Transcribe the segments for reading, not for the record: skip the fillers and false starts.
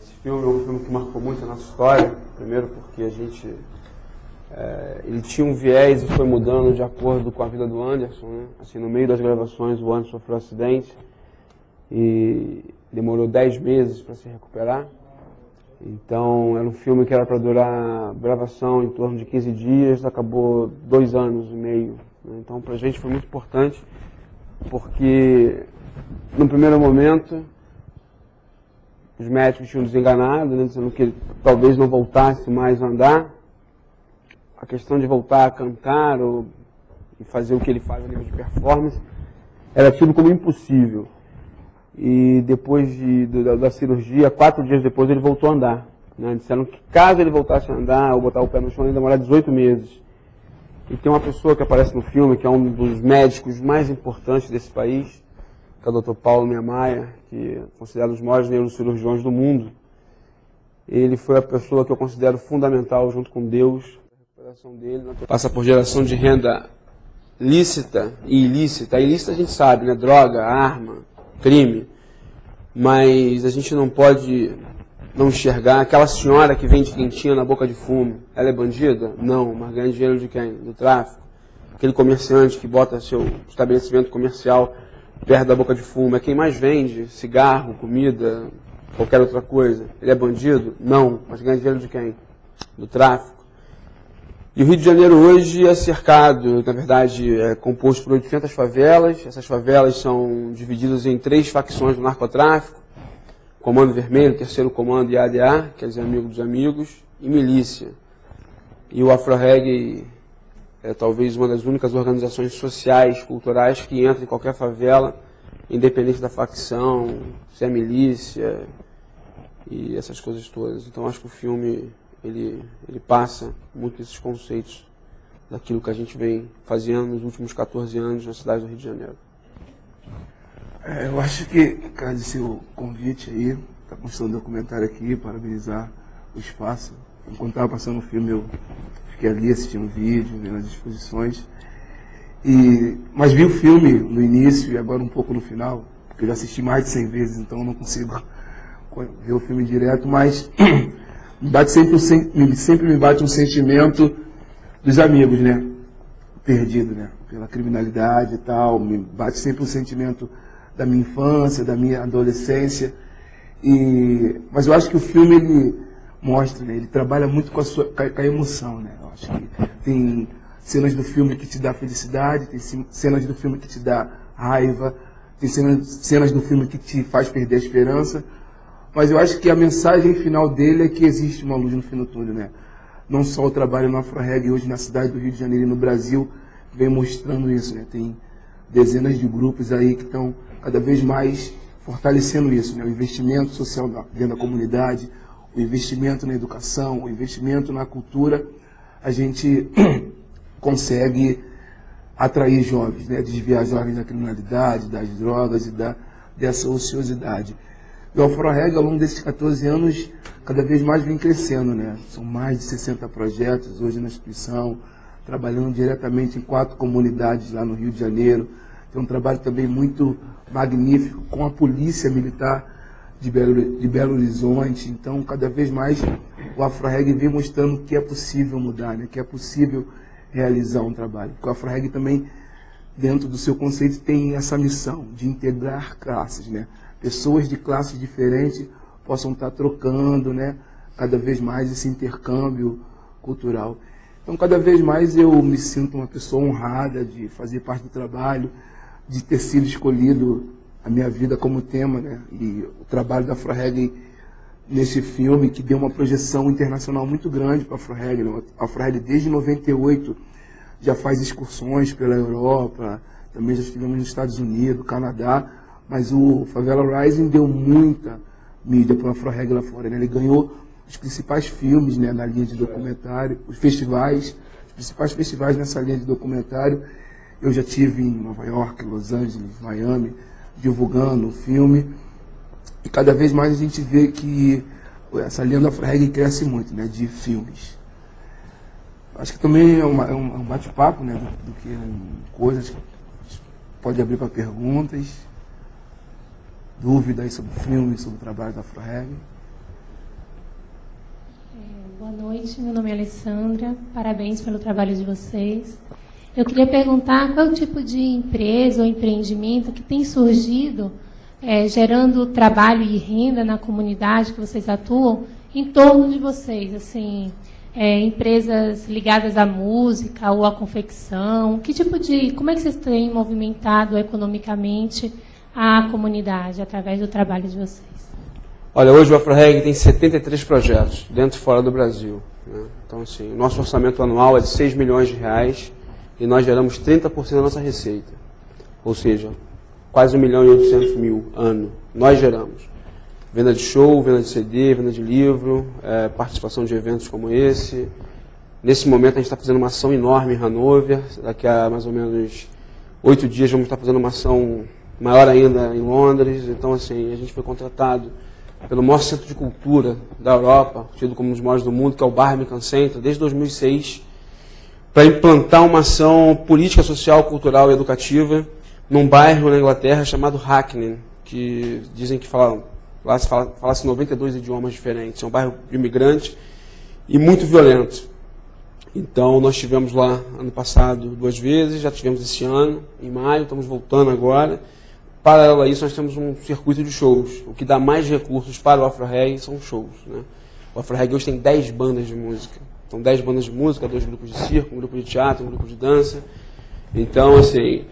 Esse filme é um filme que marcou muito a nossa história, primeiro porque a gente... ele tinha um viés e foi mudando de acordo com a vida do Anderson, né? Assim, no meio das gravações o Anderson sofreu um acidente e demorou 10 meses para se recuperar. Então era um filme que era para durar gravação em torno de 15 dias, acabou 2 anos e meio. Né? Então para a gente foi muito importante, porque no primeiro momento os médicos tinham desenganado, né, dizendo que ele talvez não voltasse mais a andar. A questão de voltar a cantar e fazer o que ele faz a nível de performance era tido como impossível. E depois da cirurgia, 4 dias depois, ele voltou a andar. Né? Disseram que caso ele voltasse a andar ou botar o pé no chão, ele ia demorar 18 meses. E tem uma pessoa que aparece no filme, que é um dos médicos mais importantes desse país, que é o Dr. Paulo Niemeyer, que é considerado um dos maiores neurocirurgiões do mundo. Ele foi a pessoa que eu considero fundamental, junto com Deus, a recuperação dele. Passa por geração de renda lícita e ilícita. A ilícita a gente sabe, né? Droga, arma, crime. Mas a gente não pode não enxergar aquela senhora que vende quentinha na boca de fumo. Ela é bandida? Não, mas ganha dinheiro de quem? Do tráfico. Aquele comerciante que bota seu estabelecimento comercial perto da boca de fumo é quem mais vende cigarro, comida, qualquer outra coisa. Ele é bandido? Não, mas ganha dinheiro de quem? Do tráfico. E o Rio de Janeiro hoje é cercado, na verdade, é composto por 800 favelas. Essas favelas são divididas em 3 facções do narcotráfico: Comando Vermelho, Terceiro Comando e ADA, quer dizer, Amigo dos Amigos, e milícia. E o Afro-Reggae é talvez uma das únicas organizações sociais, culturais, que entra em qualquer favela, independente da facção, se é milícia e essas coisas todas. Então acho que o filme ele passa muito desses conceitos daquilo que a gente vem fazendo nos últimos 14 anos na cidade do Rio de Janeiro. Eu acho que agradecer o convite aí, está mostrando um documentário aqui, parabenizar o espaço. Enquanto estava passando o filme, eu fiquei ali assistindo o vídeo, vendo as exposições. Mas vi o filme no início e agora um pouco no final, porque eu já assisti mais de 100 vezes, então eu não consigo ver o filme direto, mas sempre me bate um sentimento dos amigos, né? Perdido, né? Pela criminalidade e tal, me bate sempre um sentimento da minha infância, da minha adolescência. Mas eu acho que o filme, ele mostra, né? Ele trabalha muito com a emoção, né? Eu acho que tem cenas do filme que te dá felicidade, tem cenas do filme que te dá raiva, tem cenas do filme que te faz perder a esperança. Mas eu acho que a mensagem final dele é que existe uma luz no fim do túnel, né? Não só o trabalho no Afro-Reggae hoje na cidade do Rio de Janeiro e no Brasil vem mostrando isso, né? Tem dezenas de grupos aí que estão cada vez mais fortalecendo isso, né? O investimento social dentro da comunidade, o investimento na educação, o investimento na cultura, a gente consegue atrair jovens, né? Desviar jovens da criminalidade, das drogas e dessa ociosidade. E o Afro-Reggae, ao longo desses 14 anos, cada vez mais vem crescendo, né? São mais de 60 projetos hoje na instituição, trabalhando diretamente em 4 comunidades lá no Rio de Janeiro. Tem um trabalho também muito magnífico com a Polícia Militar de Belo Horizonte. Então, cada vez mais, o Afro-Reggae vem mostrando que é possível mudar, né? Que é possível realizar um trabalho. Porque o Afro-Reggae também, dentro do seu conceito, tem essa missão de integrar classes, né? Pessoas de classes diferentes possam estar trocando, né? Cada vez mais esse intercâmbio cultural. Então, cada vez mais eu me sinto uma pessoa honrada de fazer parte do trabalho, de ter sido escolhido a minha vida como tema, né? E o trabalho da Afro-Reggae nesse filme, que deu uma projeção internacional muito grande para a Afro-Reggae, né? A Afro-Reggae desde 98 já faz excursões pela Europa, também já estivemos nos Estados Unidos, Canadá, mas o Favela Rising deu muita mídia para o Afro-Reggae lá fora, né? Ele ganhou os principais filmes, né, na linha de documentário, os principais festivais nessa linha de documentário. Eu já tive em Nova York, Los Angeles, Miami, divulgando o filme. E cada vez mais a gente vê que essa linha do Afro-Reggae cresce muito, né, de filmes. Acho que também é um bate-papo, né, do que coisas que pode abrir para perguntas, dúvidas sobre o filme, sobre o trabalho da Afro-Reggae. Boa noite, meu nome é Alessandra, parabéns pelo trabalho de vocês. Eu queria perguntar qual é o tipo de empresa ou empreendimento que tem surgido gerando trabalho e renda na comunidade que vocês atuam em torno de vocês, assim, empresas ligadas à música ou à confecção. Como é que vocês têm movimentado economicamente a comunidade através do trabalho de vocês? Olha, hoje o AfroReg tem 73 projetos, dentro e fora do Brasil, né? Então, assim, o nosso orçamento anual é de 6 milhões de reais e nós geramos 30% da nossa receita. Ou seja, quase 1.800.000 ano. Nós geramos. Venda de show, venda de CD, venda de livro, participação de eventos como esse. Nesse momento a gente está fazendo uma ação enorme em Hanover. Daqui a mais ou menos 8 dias vamos estar fazendo uma ação maior ainda em Londres. Então, assim, a gente foi contratado pelo maior centro de cultura da Europa, tido como um dos maiores do mundo, que é o Birmingham Center, desde 2006, para implantar uma ação política, social, cultural e educativa num bairro na Inglaterra chamado Hackney, que dizem que lá se fala-se 92 idiomas diferentes. É um bairro de imigrantes e muito violento. Então, nós estivemos lá ano passado 2 vezes, já tivemos esse ano, em maio, estamos voltando agora. Paralelo a isso, nós temos um circuito de shows. O que dá mais recursos para o AfroReg são shows, né? O AfroReg hoje tem 10 bandas de música. São 10 bandas de música, 2 grupos de circo, um grupo de teatro, um grupo de dança. Então, assim,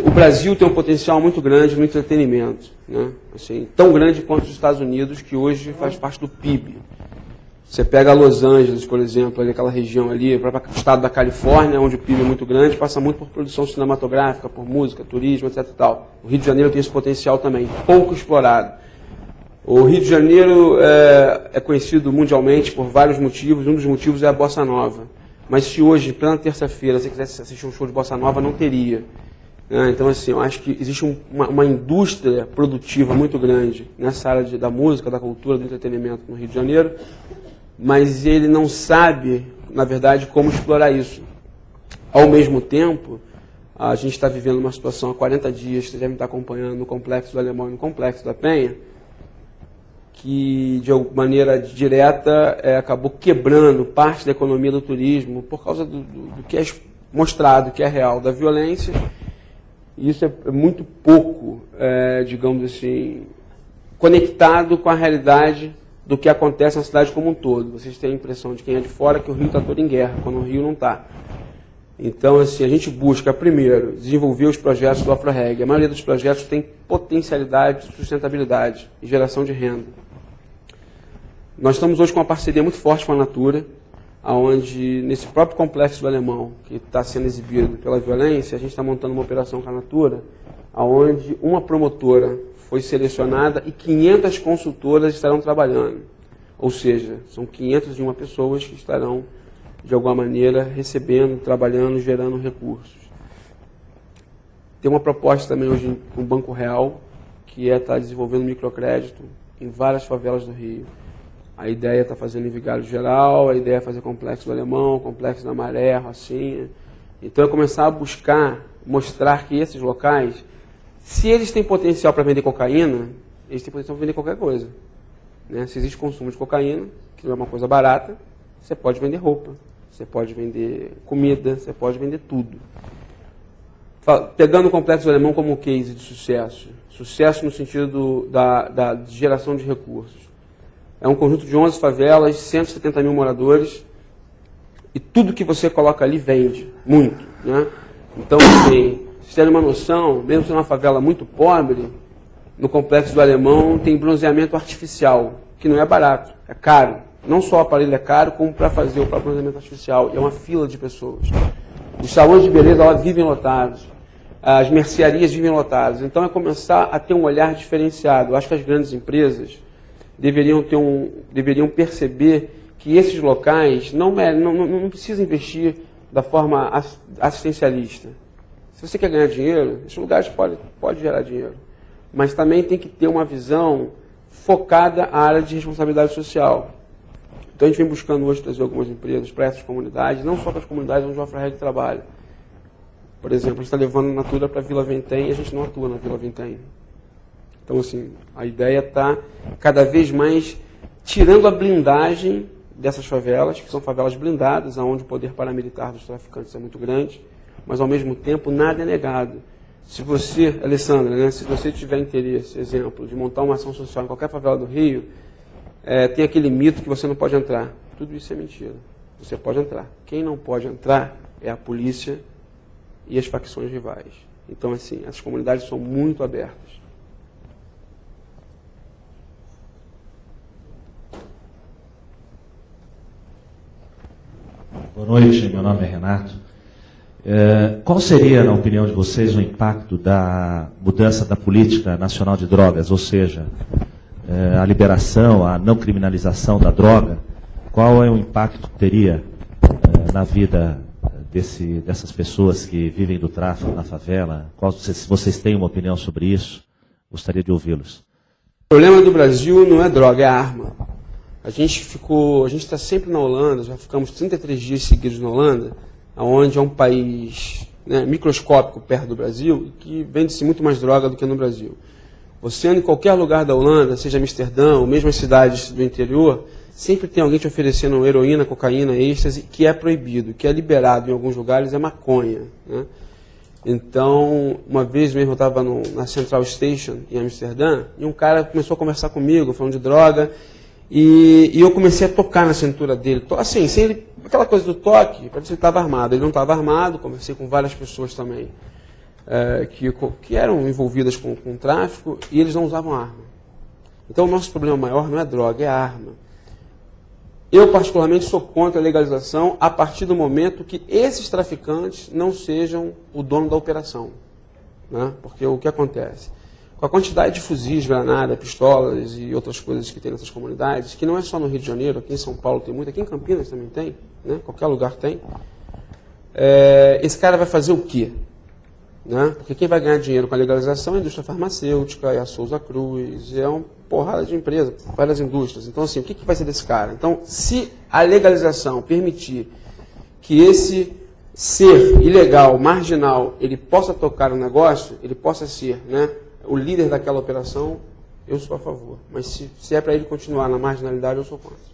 o Brasil tem um potencial muito grande no entretenimento, né? Assim, tão grande quanto os Estados Unidos, que hoje faz parte do PIB. Você pega Los Angeles, por exemplo, ali, aquela região ali, o próprio estado da Califórnia, onde o PIB é muito grande, passa muito por produção cinematográfica, por música, turismo, etc. e tal. O Rio de Janeiro tem esse potencial também, pouco explorado. O Rio de Janeiro é conhecido mundialmente por vários motivos, um dos motivos é a Bossa Nova. Mas se hoje, em plena terça-feira, você quisesse assistir um show de Bossa Nova, não teria. Então, assim, eu acho que existe uma indústria produtiva muito grande nessa área da música, da cultura, do entretenimento no Rio de Janeiro, mas ele não sabe, na verdade, como explorar isso. Ao mesmo tempo, a gente está vivendo uma situação há 40 dias, vocês devem estar acompanhando no Complexo do Alemão e no Complexo da Penha, que, de alguma maneira direta, acabou quebrando parte da economia do turismo por causa do que é mostrado, que é real, da violência. E isso é muito pouco, digamos assim, conectado com a realidade do que acontece na cidade como um todo. Vocês têm a impressão de quem é de fora que o Rio está todo em guerra, quando o Rio não está. Então, assim, a gente busca, primeiro, desenvolver os projetos do AfroReg. A maioria dos projetos tem potencialidade de sustentabilidade e geração de renda. Nós estamos hoje com uma parceria muito forte com a Natura, onde, nesse próprio Complexo do Alemão, que está sendo exibido pela violência, a gente está montando uma operação com a Natura, onde uma promotora foi selecionada e 500 consultoras estarão trabalhando. Ou seja, são 501 pessoas que estarão, de alguma maneira, recebendo, trabalhando, gerando recursos. Tem uma proposta também hoje com o Banco Real, que estar desenvolvendo microcrédito em várias favelas do Rio. A ideia é estar fazendo em Vigário Geral, a ideia é fazer Complexo do Alemão, Complexo da Maré, Rocinha. Então é começar a buscar, mostrar que esses locais, se eles têm potencial para vender cocaína, eles têm potencial para vender qualquer coisa, né? Se existe consumo de cocaína, que não é uma coisa barata, você pode vender roupa, você pode vender comida, você pode vender tudo. Pegando o Complexo do Alemão como um case de sucesso, sucesso no sentido da geração de recursos. É um conjunto de 11 favelas, 170 mil moradores, e tudo que você coloca ali vende, muito, né? Então, assim, se tem uma noção, mesmo sendo uma favela muito pobre, no Complexo do Alemão tem bronzeamento artificial, que não é barato, é caro. Não só o aparelho é caro, como para fazer o próprio bronzeamento artificial. E é uma fila de pessoas. Os salões de beleza lá vivem lotados. As mercearias vivem lotadas. Então é começar a ter um olhar diferenciado. Eu acho que as grandes empresas deveriam perceber que esses locais não precisam investir da forma assistencialista. Se você quer ganhar dinheiro, esses lugares podem gerar dinheiro. Mas também tem que ter uma visão focada à área de responsabilidade social. Então a gente vem buscando hoje trazer algumas empresas para essas comunidades, não só para as comunidades onde o AfroReg trabalha. Por exemplo, a gente está levando a Natura para a Vila Ventém e a gente não atua na Vila Ventém. Então, assim, a ideia está cada vez mais tirando a blindagem dessas favelas, que são favelas blindadas, onde o poder paramilitar dos traficantes é muito grande, mas ao mesmo tempo nada é negado. Se você, Alessandra, né, se você tiver interesse, exemplo, de montar uma ação social em qualquer favela do Rio, tem aquele mito que você não pode entrar. Tudo isso é mentira. Você pode entrar. Quem não pode entrar é a polícia e as facções rivais. Então, assim, as comunidades são muito abertas. Boa noite, meu nome é Renato. Qual seria, na opinião de vocês, o impacto da mudança da política nacional de drogas, ou seja, a liberação, a não criminalização da droga? Qual é o impacto que teria na vida dessas pessoas que vivem do tráfico na favela? Se vocês têm uma opinião sobre isso, gostaria de ouvi-los. O problema do Brasil não é droga, é arma. A gente está sempre na Holanda, já ficamos 33 dias seguidos na Holanda, onde é um país, né, microscópico perto do Brasil, e que vende-se muito mais droga do que no Brasil. Você anda em qualquer lugar da Holanda, seja Amsterdã ou mesmo as cidades do interior, sempre tem alguém te oferecendo heroína, cocaína, êxtase, que é proibido. O que é liberado em alguns lugares é maconha, né? Então, uma vez mesmo eu estava na Central Station, em Amsterdã, e um cara começou a conversar comigo, falando de droga, e eu comecei a tocar na cintura dele. Assim, sem ele, aquela coisa do toque, para ver se ele estava armado. Ele não estava armado, conversei com várias pessoas também, que eram envolvidas com tráfico, e eles não usavam arma. Então, o nosso problema maior não é droga, é arma. Eu, particularmente, sou contra a legalização a partir do momento que esses traficantes não sejam o dono da operação, né? Porque o que acontece? Com a quantidade de fuzis, granada, pistolas e outras coisas que tem nessas comunidades, que não é só no Rio de Janeiro, aqui em São Paulo tem muito, aqui em Campinas também tem, né? Qualquer lugar tem. Esse cara vai fazer o quê? Né? Porque quem vai ganhar dinheiro com a legalização é a indústria farmacêutica, é a Souza Cruz, é uma porrada de empresas, várias indústrias. Então, assim, o que vai ser desse cara? Então, se a legalização permitir que esse ser ilegal, marginal, ele possa tocar o negócio, ele possa ser, né, o líder daquela operação, eu sou a favor. Mas se é para ele continuar na marginalidade, eu sou contra.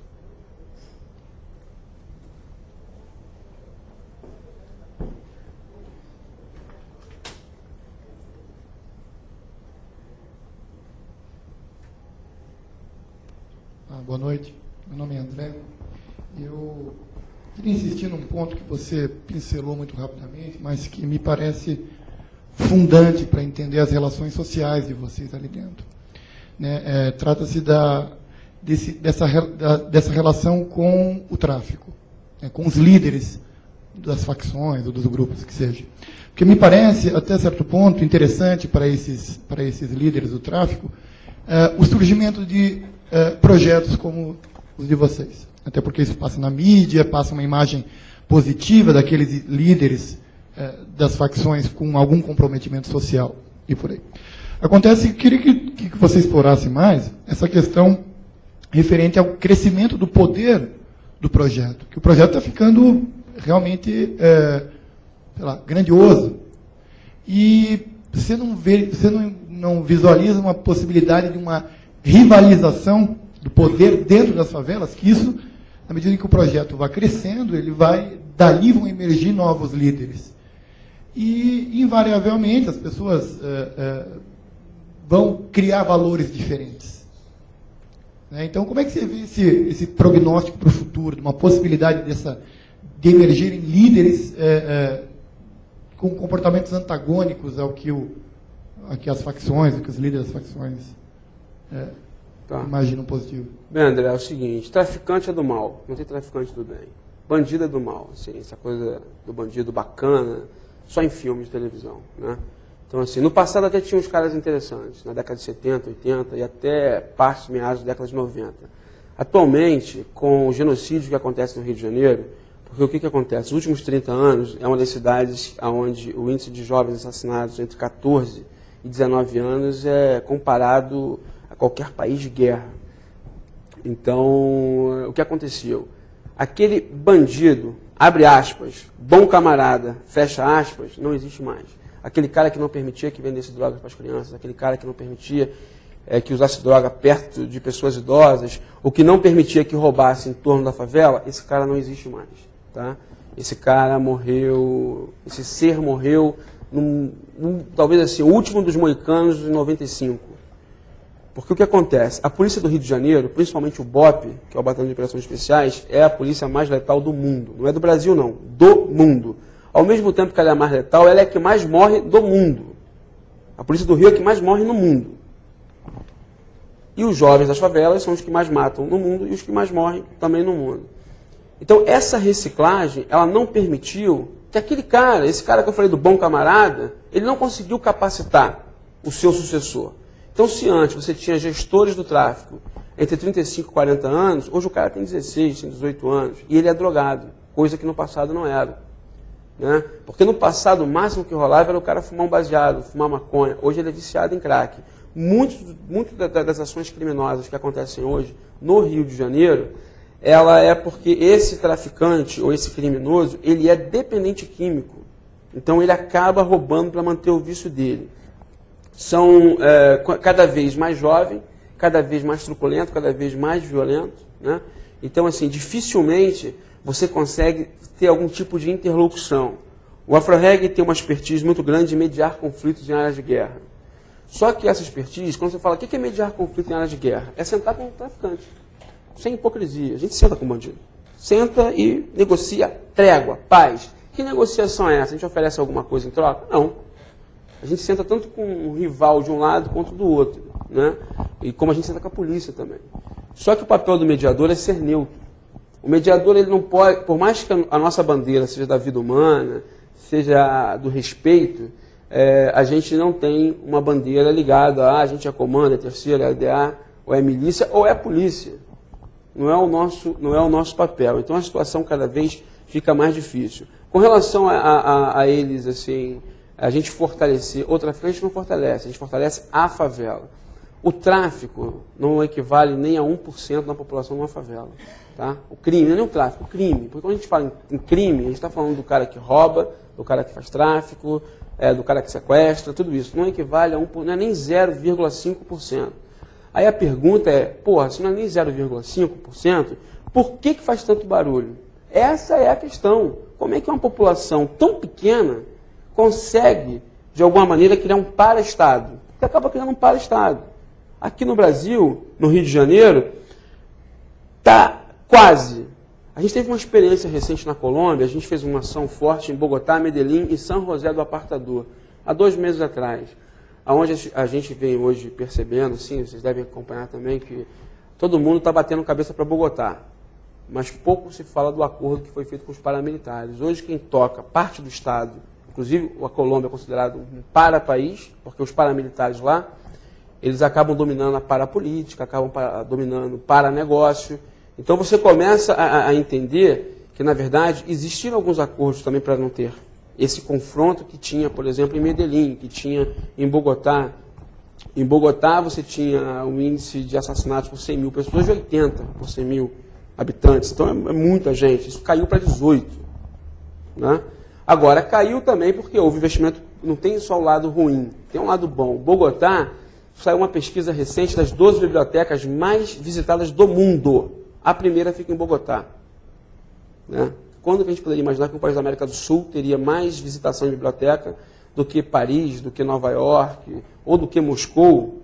Boa noite, meu nome é André. Eu queria insistir num ponto que você pincelou muito rapidamente, mas que me parece fundante para entender as relações sociais de vocês ali dentro. Né? Trata-se dessa relação com o tráfico, né? Com os líderes das facções ou dos grupos, que seja. Porque me parece, até certo ponto, interessante para esses líderes do tráfico o surgimento de projetos como os de vocês. Até porque isso passa na mídia, passa uma imagem positiva daqueles líderes das facções com algum comprometimento social e por aí. Acontece que eu queria que você explorasse mais essa questão referente ao crescimento do poder do projeto. Que o projeto está ficando realmente grandioso. E você não visualiza uma possibilidade de uma rivalização do poder dentro das favelas, que isso, na medida em que o projeto vai crescendo, dali vão emergir novos líderes. E, invariavelmente, as pessoas vão criar valores diferentes. Né? Então, como é que você vê esse prognóstico para o futuro, de uma possibilidade de emergirem líderes com comportamentos antagônicos ao que as facções, ao que os líderes das facções imaginam positivo? Bem, André, é o seguinte, traficante é do mal, não tem traficante do bem. Bandido é do mal, assim, essa coisa do bandido bacana, só em filmes de televisão, né? Então, assim, no passado até tinha uns caras interessantes, na década de 70, 80 e até partes meados da década de 90. Atualmente, com o genocídio que acontece no Rio de Janeiro, porque o que acontece? Os últimos 30 anos é uma das cidades onde o índice de jovens assassinados entre 14 e 19 anos é comparado a qualquer país de guerra. Então, o que aconteceu? Aquele bandido, abre aspas, bom camarada, fecha aspas, não existe mais. Aquele cara que não permitia que vendesse drogas para as crianças, aquele cara que não permitia que usasse droga perto de pessoas idosas, ou que não permitia que roubasse em torno da favela, esse cara não existe mais. Tá? Esse cara morreu, esse ser morreu, talvez assim, o último dos moicanos em 95. Porque o que acontece? A polícia do Rio de Janeiro, principalmente o BOP, que é o Batalhão de Operações Especiais, é a polícia mais letal do mundo. Não é do Brasil, não. Do mundo. Ao mesmo tempo que ela é a mais letal, ela é a que mais morre do mundo. A polícia do Rio é a que mais morre no mundo. E os jovens das favelas são os que mais matam no mundo e os que mais morrem também no mundo. Então, essa reciclagem, ela não permitiu que aquele cara, esse cara que eu falei do bom camarada, ele não conseguiu capacitar o seu sucessor. Então, se antes você tinha gestores do tráfico entre 35 e 40 anos, hoje o cara tem 16, tem 18 anos, e ele é drogado, coisa que no passado não era. Né? Porque no passado o máximo que rolava era o cara fumar um baseado, fumar maconha. Hoje ele é viciado em crack. Muito das ações criminosas que acontecem hoje no Rio de Janeiro, ela é porque esse traficante ou esse criminoso, ele é dependente químico. Então ele acaba roubando para manter o vício dele. São cada vez mais jovem, cada vez mais truculento, cada vez mais violento. Né? Então, assim, dificilmente você consegue ter algum tipo de interlocução. O Afroreg tem uma expertise muito grande de mediar conflitos em áreas de guerra. Só que essa expertise, quando você fala o que é mediar conflito em áreas de guerra, é sentar com o traficante. Sem hipocrisia. A gente senta com o bandido. Senta e negocia trégua, paz. Que negociação é essa? A gente oferece alguma coisa em troca? Não. A gente senta tanto com um rival de um lado quanto do outro. Né? E como a gente senta com a polícia também. Só que o papel do mediador é ser neutro. O mediador, ele não pode, por mais que a nossa bandeira seja da vida humana, seja do respeito, a gente não tem uma bandeira ligada a gente é comando, é terceiro, é LDA, ou é milícia, ou é polícia. Não é o nosso papel. Então a situação cada vez fica mais difícil. Com relação a eles, assim, a gente fortalecer, outra frente não fortalece, a gente fortalece a favela. O tráfico não equivale nem a 1% da população de uma favela. Tá? O crime, não é nem o tráfico, o crime. Porque quando a gente fala em crime, a gente está falando do cara que rouba, do cara que faz tráfico, do cara que sequestra, tudo isso. Não equivale a não é nem 0,5%. Aí a pergunta é, porra, se não é nem 0,5%, por que faz tanto barulho? Essa é a questão. Como é que uma população tão pequena consegue, de alguma maneira, criar um para-estado? Porque acaba criando um para-estado. Aqui no Brasil, no Rio de Janeiro, está quase. A gente teve uma experiência recente na Colômbia, a gente fez uma ação forte em Bogotá, Medellín e São José do Apartador, há 2 meses atrás. Onde a gente vem hoje percebendo, sim, vocês devem acompanhar também, que todo mundo está batendo cabeça para Bogotá. Mas pouco se fala do acordo que foi feito com os paramilitares. Hoje quem toca parte do Estado, inclusive a Colômbia é considerado um para-país, porque os paramilitares lá, eles acabam dominando a parapolítica, acabam dominando o paranegócio. Então você começa a entender que, na verdade, existiram alguns acordos também para não ter esse confronto que tinha, por exemplo, em Medellín, que tinha em Bogotá. Em Bogotá você tinha um índice de assassinatos por 100 mil pessoas de 80 por 100 mil habitantes. Então é muita gente. Isso caiu para 18. Né? Agora, caiu também porque houve investimento, não tem só o lado ruim, tem um lado bom. Bogotá, saiu uma pesquisa recente das 12 bibliotecas mais visitadas do mundo. A primeira fica em Bogotá. Né? Quando que a gente poderia imaginar que um país da América do Sul teria mais visitação em biblioteca do que Paris, do que Nova York, ou do que Moscou?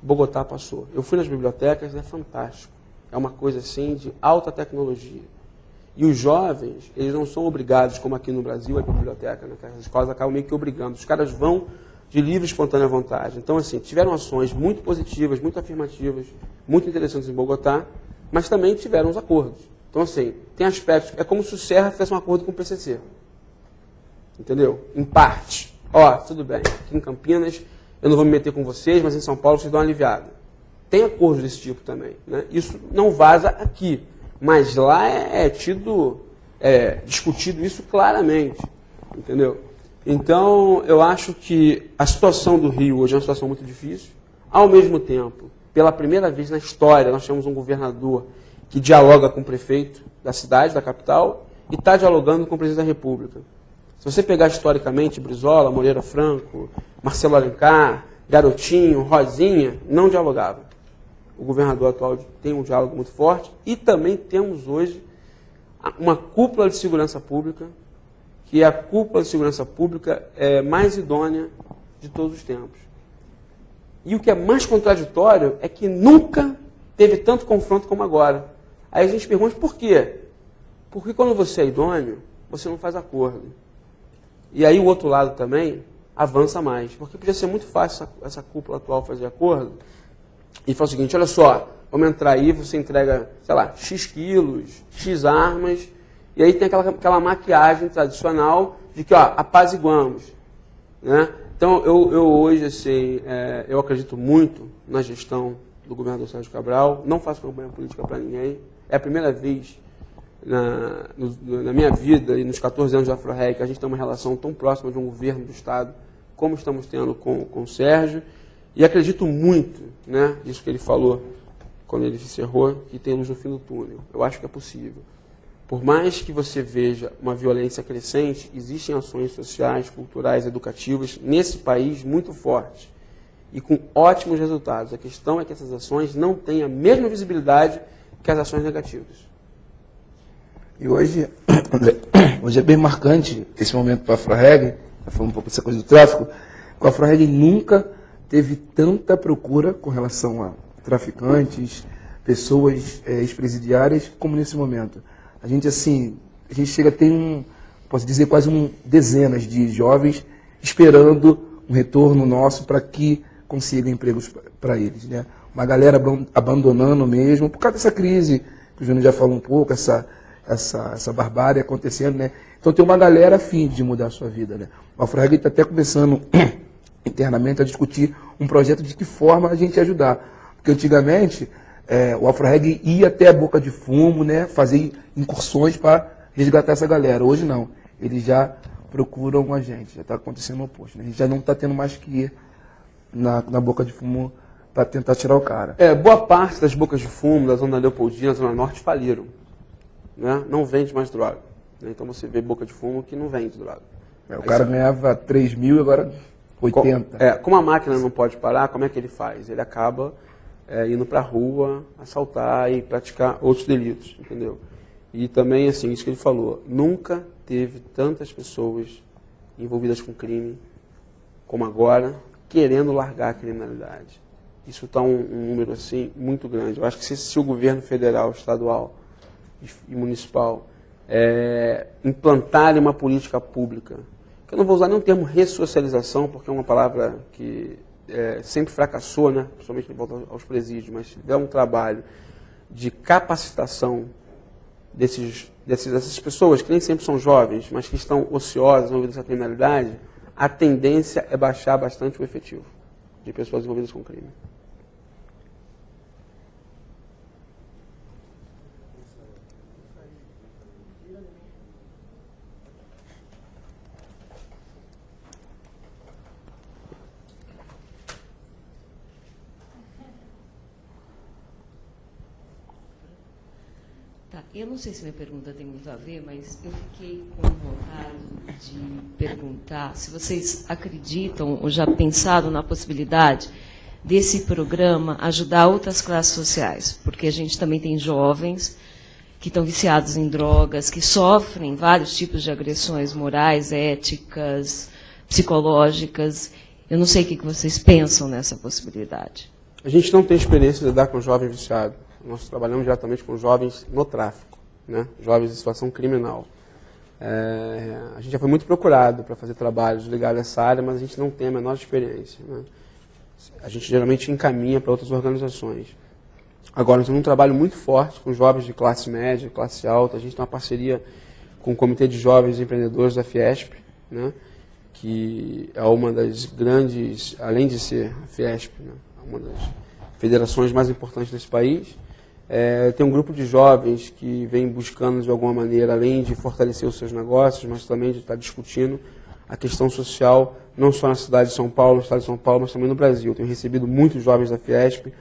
Bogotá passou. Eu fui nas bibliotecas, é fantástico. É uma coisa assim de alta tecnologia. E os jovens, eles não são obrigados, como aqui no Brasil, a ir para a biblioteca, né? As escolas acabam meio que obrigando. Os caras vão de livre e espontânea vontade. Então, assim, tiveram ações muito positivas, muito afirmativas, muito interessantes em Bogotá, mas também tiveram os acordos. Então, assim, tem aspectos... É como se o Serra fizesse um acordo com o PCC. Entendeu? Em parte. Ó, tudo bem, aqui em Campinas eu não vou me meter com vocês, mas em São Paulo vocês dão uma aliviada. Tem acordos desse tipo também. Né? Isso não vaza aqui, mas lá discutido isso claramente. Entendeu? Então, eu acho que a situação do Rio hoje é uma situação muito difícil. Ao mesmo tempo, pela primeira vez na história, nós temos um governador que dialoga com o prefeito da cidade, da capital, e está dialogando com o presidente da República. Se você pegar historicamente Brizola, Moreira Franco, Marcelo Alencar, Garotinho, Rosinha, não dialogavam. O governador atual tem um diálogo muito forte e também temos hoje uma cúpula de segurança pública, que é a cúpula de segurança pública mais idônea de todos os tempos. E o que é mais contraditório é que nunca teve tanto confronto como agora. Aí a gente pergunta por quê? Porque quando você é idôneo, você não faz acordo. E aí o outro lado também avança mais. Porque podia ser muito fácil essa cúpula atual fazer acordo e falar o seguinte, olha só, vamos entrar aí, você entrega, sei lá, X quilos, X armas, e aí tem aquela maquiagem tradicional de que, ó, apaziguamos. Né? Então, eu hoje, assim, eu acredito muito na gestão do governador Sérgio Cabral, não faço campanha política para ninguém, é a primeira vez na minha vida e nos 14 anos da AfroReg que a gente tem uma relação tão próxima de um governo do Estado como estamos tendo com o Sérgio, e acredito muito, né, isso que ele falou quando ele encerrou, que tem luz no fim do túnel. Eu acho que é possível. Por mais que você veja uma violência crescente, existem ações sociais, culturais, educativas nesse país muito fortes e com ótimos resultados. A questão é que essas ações não têm a mesma visibilidade que as ações negativas. E hoje é bem marcante esse momento para a AfroReg, falando um pouco dessa coisa do tráfico, que a AfroReg nunca teve tanta procura com relação a traficantes, pessoas ex-presidiárias, como nesse momento. A gente chega a ter posso dizer, quase dezenas de jovens esperando um retorno nosso para que consiga empregos para eles. Né? Uma galera abandonando mesmo, por causa dessa crise, que o Júnior já falou um pouco, essa barbárie acontecendo, né? Então tem uma galera afim de mudar a sua vida, né? O AfroReg está até começando internamente a discutir um projeto de que forma a gente ajudar. Porque antigamente o AfroReg ia até a Boca de Fumo, né? Fazer incursões para resgatar essa galera. Hoje não. Eles já procuram a gente, já está acontecendo o oposto. Né? A gente já não está tendo mais que ir na Boca de Fumo para tentar tirar o cara. Boa parte das bocas de fumo da Zona Leopoldina, da Zona Norte, faliram. Né? Não vende mais droga. Né? Então você vê boca de fumo que não vende droga. O cara ganhava 3 mil e agora 80. Como a máquina não pode parar, como é que ele faz? Ele acaba indo para a rua, assaltar e praticar outros delitos, entendeu? E também, assim, isso que ele falou, nunca teve tantas pessoas envolvidas com crime como agora, querendo largar a criminalidade. Isso está um número, assim, muito grande. Eu acho que se o governo federal, estadual e municipal implantarem uma política pública, que eu não vou usar nem o termo ressocialização, porque é uma palavra que sempre fracassou, né? Principalmente em volta aos presídios, mas se tiver um trabalho de capacitação dessas pessoas, que nem sempre são jovens, mas que estão ociosas envolvidas com a criminalidade, a tendência é baixar bastante o efetivo de pessoas envolvidas com crime. Eu não sei se minha pergunta tem muito a ver, mas eu fiquei com vontade de perguntar se vocês acreditam ou já pensaram na possibilidade desse programa ajudar outras classes sociais, porque a gente também tem jovens que estão viciados em drogas, que sofrem vários tipos de agressões morais, éticas, psicológicas. Eu não sei o que vocês pensam nessa possibilidade. A gente não tem experiência de lidar com jovens viciados. Nós trabalhamos diretamente com jovens no tráfico, né? Jovens em situação criminal. A gente já foi muito procurado para fazer trabalhos ligados a essa área, mas a gente não tem a menor experiência. Né? A gente geralmente encaminha para outras organizações. Agora, nós temos um trabalho muito forte com jovens de classe média, classe alta. A gente tem uma parceria com o Comitê de Jovens Empreendedores da Fiesp, né? Que é uma das grandes, além de ser a Fiesp, né? Uma das federações mais importantes desse país. Tem um grupo de jovens que vem buscando, de alguma maneira, além de fortalecer os seus negócios, mas também de estar discutindo a questão social, não só na cidade de São Paulo, no estado de São Paulo, mas também no Brasil. Tenho recebido muitos jovens da Fiesp,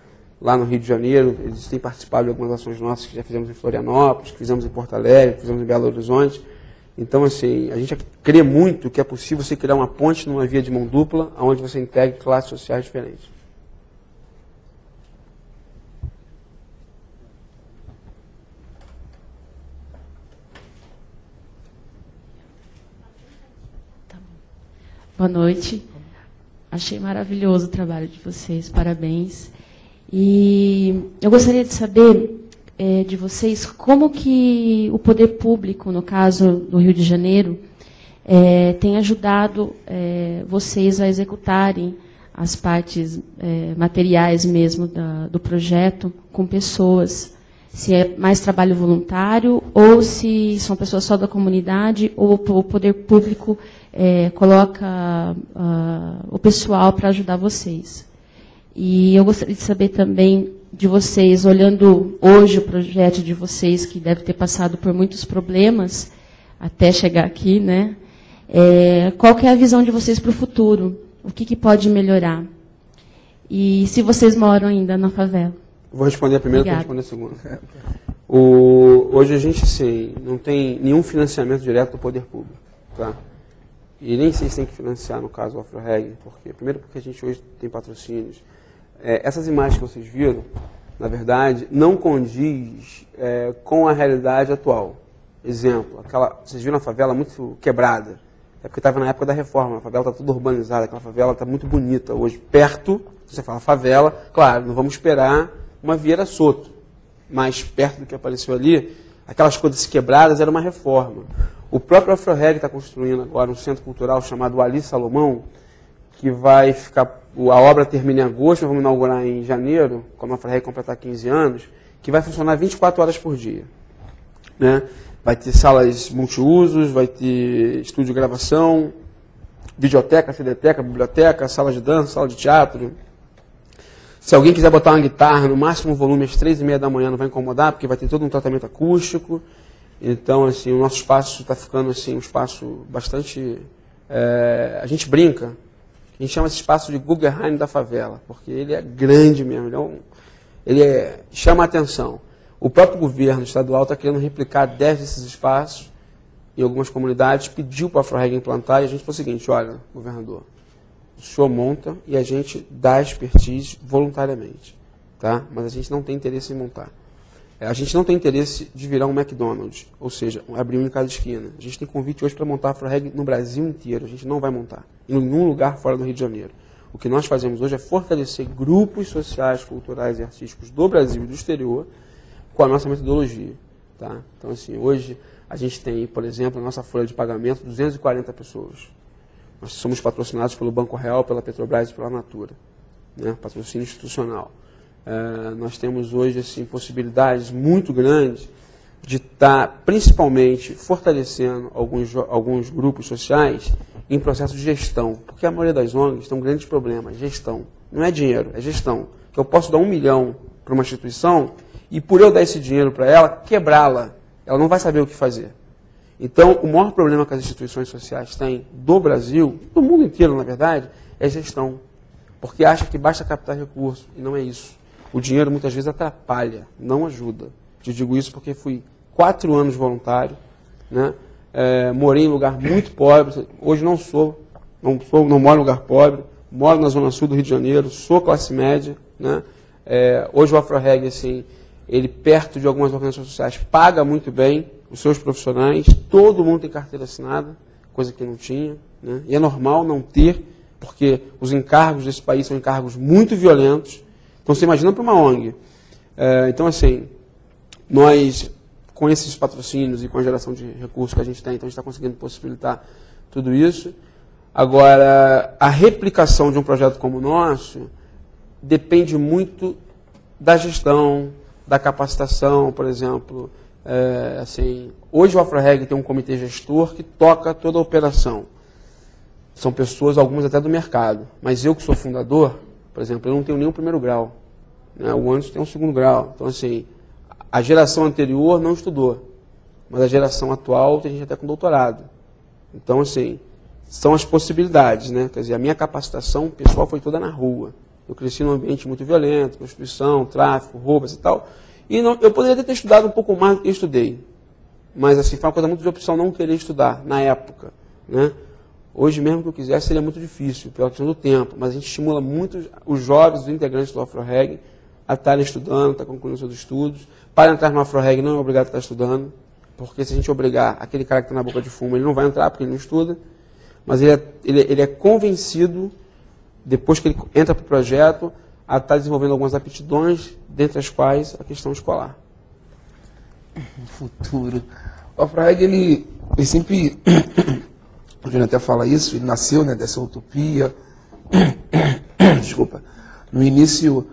lá no Rio de Janeiro. Eles têm participado de algumas ações nossas que já fizemos em Florianópolis, que fizemos em Porto Alegre, que fizemos em Belo Horizonte. Então, assim, a gente crê muito que é possível você criar uma ponte numa via de mão dupla, onde você integre classes sociais diferentes. Boa noite. Achei maravilhoso o trabalho de vocês, parabéns. E eu gostaria de saber de vocês como que o poder público, no caso do Rio de Janeiro, tem ajudado vocês a executarem as partes materiais mesmo do projeto com pessoas. Se é mais trabalho voluntário, ou se são pessoas só da comunidade, ou o poder público coloca o pessoal para ajudar vocês. E eu gostaria de saber também de vocês, olhando hoje o projeto de vocês, que deve ter passado por muitos problemas até chegar aqui, né? Qual que é a visão de vocês para o futuro? O que pode melhorar? E se vocês moram ainda na favela? Vou responder a primeira, Obrigada. vou responder a segunda. Hoje a gente, assim, não tem nenhum financiamento direto do poder público, tá? E nem sei se tem que financiar, no caso, o AfroReg, primeiro porque a gente hoje tem patrocínios. Essas imagens que vocês viram, na verdade, não condiz com a realidade atual. Exemplo, vocês viram a favela muito quebrada. É porque estava na época da reforma, a favela está toda urbanizada, aquela favela está muito bonita hoje. Perto, você fala favela, claro, não vamos esperar uma Vieira Soto, mais perto do que apareceu ali, aquelas coisas quebradas era uma reforma. O próprio AfroReg está construindo agora um centro cultural chamado Ali Salomão, que vai ficar, a obra termina em agosto, nós vamos inaugurar em janeiro, quando a AfroReg completar 15 anos, que vai funcionar 24 horas por dia, né? Vai ter salas multiusos, vai ter estúdio de gravação, videoteca, CDteca, biblioteca, sala de dança, sala de teatro. Se alguém quiser botar uma guitarra, no máximo volume às 3h30 da manhã, não vai incomodar, porque vai ter todo um tratamento acústico. Então, assim, o nosso espaço está ficando assim, um espaço bastante... a gente brinca, a gente chama esse espaço de Guggenheim da favela, porque ele é grande mesmo, chama a atenção. O próprio governo estadual está querendo replicar 10 desses espaços em algumas comunidades, pediu para a AfroReg implantar, e a gente falou o seguinte: olha, governador, o senhor monta e a gente dá expertise voluntariamente, tá? Mas a gente não tem interesse em montar. A gente não tem interesse de virar um McDonald's, ou seja, abrir um em cada esquina. A gente tem convite hoje para montar a AfroReg no Brasil inteiro, a gente não vai montar em nenhum lugar fora do Rio de Janeiro. O que nós fazemos hoje é fortalecer grupos sociais, culturais e artísticos do Brasil e do exterior com a nossa metodologia, tá? Então, assim, hoje a gente tem, por exemplo, a nossa folha de pagamento, 240 pessoas. Nós somos patrocinados pelo Banco Real, pela Petrobras e pela Natura, né? Patrocínio institucional. Nós temos hoje assim, possibilidades muito grandes de estar, principalmente, fortalecendo alguns grupos sociais em processo de gestão. Porque a maioria das ONGs tem um grande problema, gestão. Não é dinheiro, é gestão. Que eu posso dar 1 milhão para uma instituição e, por eu dar esse dinheiro para ela, quebrá-la. Ela não vai saber o que fazer. Então, o maior problema que as instituições sociais têm do Brasil, do mundo inteiro, na verdade, é gestão. Porque acha que basta captar recursos, e não é isso. O dinheiro, muitas vezes, atrapalha, não ajuda. Eu digo isso porque fui 4 anos voluntário, né? Morei em lugar muito pobre, hoje não moro em lugar pobre, moro na zona sul do Rio de Janeiro, sou classe média, né? Hoje o AfroReg, assim, ele perto de algumas organizações sociais, paga muito bem os seus profissionais, todo mundo tem carteira assinada, coisa que não tinha, né? E é normal não ter, porque os encargos desse país são encargos muito violentos. Então, você imagina para uma ONG. Então, assim, nós, com esses patrocínios e com a geração de recursos que a gente tem, então a gente está conseguindo possibilitar tudo isso. Agora, a replicação de um projeto como o nosso depende muito da gestão, da capacitação, por exemplo. Assim, hoje o AfroReg tem um comitê gestor que toca toda a operação. São pessoas, algumas até do mercado. Mas eu que sou fundador, por exemplo, eu não tenho nenhum 1º grau. Né? O Anderson tem um 2º grau. Então, assim, a geração anterior não estudou. Mas a geração atual tem gente até com doutorado. Então, assim, são as possibilidades, né? Quer dizer, a minha capacitação pessoal foi toda na rua. Eu cresci num ambiente muito violento, prostituição, tráfico, roubos e tal. E não, eu poderia ter estudado um pouco mais do que eu estudei. mas assim, foi uma coisa muito de opção não querer estudar, na época, né? Hoje mesmo que eu quisesse seria muito difícil, pela questão do tempo, mas a gente estimula muito os jovens, os integrantes do AfroReg, a estarem estudando, a estar concluindo seus estudos. Para entrar no AfroReg não é obrigado a estar estudando, porque se a gente obrigar aquele cara que está na boca de fumo, ele não vai entrar porque ele não estuda, mas ele é convencido, depois que ele entra para o projeto, a estar desenvolvendo algumas aptidões, dentre as quais a questão escolar. O futuro. O AfroReg, ele sempre, o Júnior até fala isso, ele nasceu, né, dessa utopia. Desculpa. No início,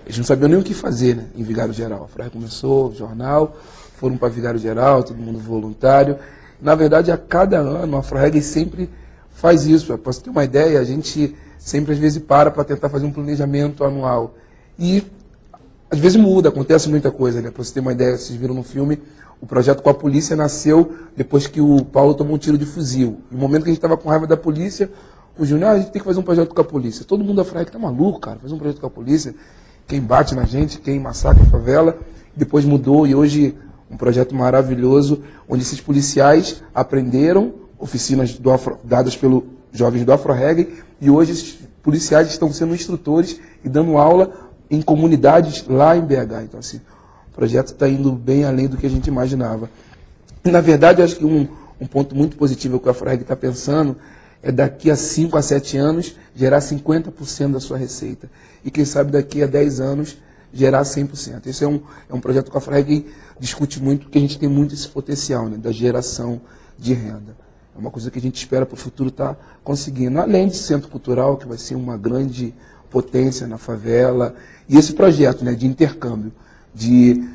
eles não sabiam nem o que fazer, né, em Vigário Geral. O AfroReg começou, o jornal, foram para Vigário Geral, todo mundo voluntário. Na verdade, a cada ano, o AfroReg sempre faz isso. Para você ter uma ideia, a gente sempre, às vezes, para tentar fazer um planejamento anual. E, às vezes, muda, acontece muita coisa, né? Para você ter uma ideia, vocês viram no filme, o projeto com a polícia nasceu depois que o Paulo tomou um tiro de fuzil. No momento que a gente estava com raiva da polícia, o Júnior, a gente tem que fazer um projeto com a polícia. Todo mundo da AfroReg tá maluco, cara, fazer um projeto com a polícia. Quem bate na gente, quem massacra a favela. Depois mudou e hoje um projeto maravilhoso, onde esses policiais aprenderam oficinas dadas pelos jovens do AfroReg, e hoje esses policiais estão sendo instrutores e dando aula em comunidades lá em BH. Então, assim, o projeto está indo bem além do que a gente imaginava. Na verdade, eu acho que um ponto muito positivo que o AfroReg está pensando é daqui a 5 a 7 anos gerar 50% da sua receita. E quem sabe daqui a 10 anos gerar 100%. Esse é um projeto que o AfroReg discute muito, porque a gente tem muito esse potencial, né, da geração de renda. É uma coisa que a gente espera para o futuro estar conseguindo. Além de centro cultural, que vai ser uma grande potência na favela. E esse projeto, né, de intercâmbio, de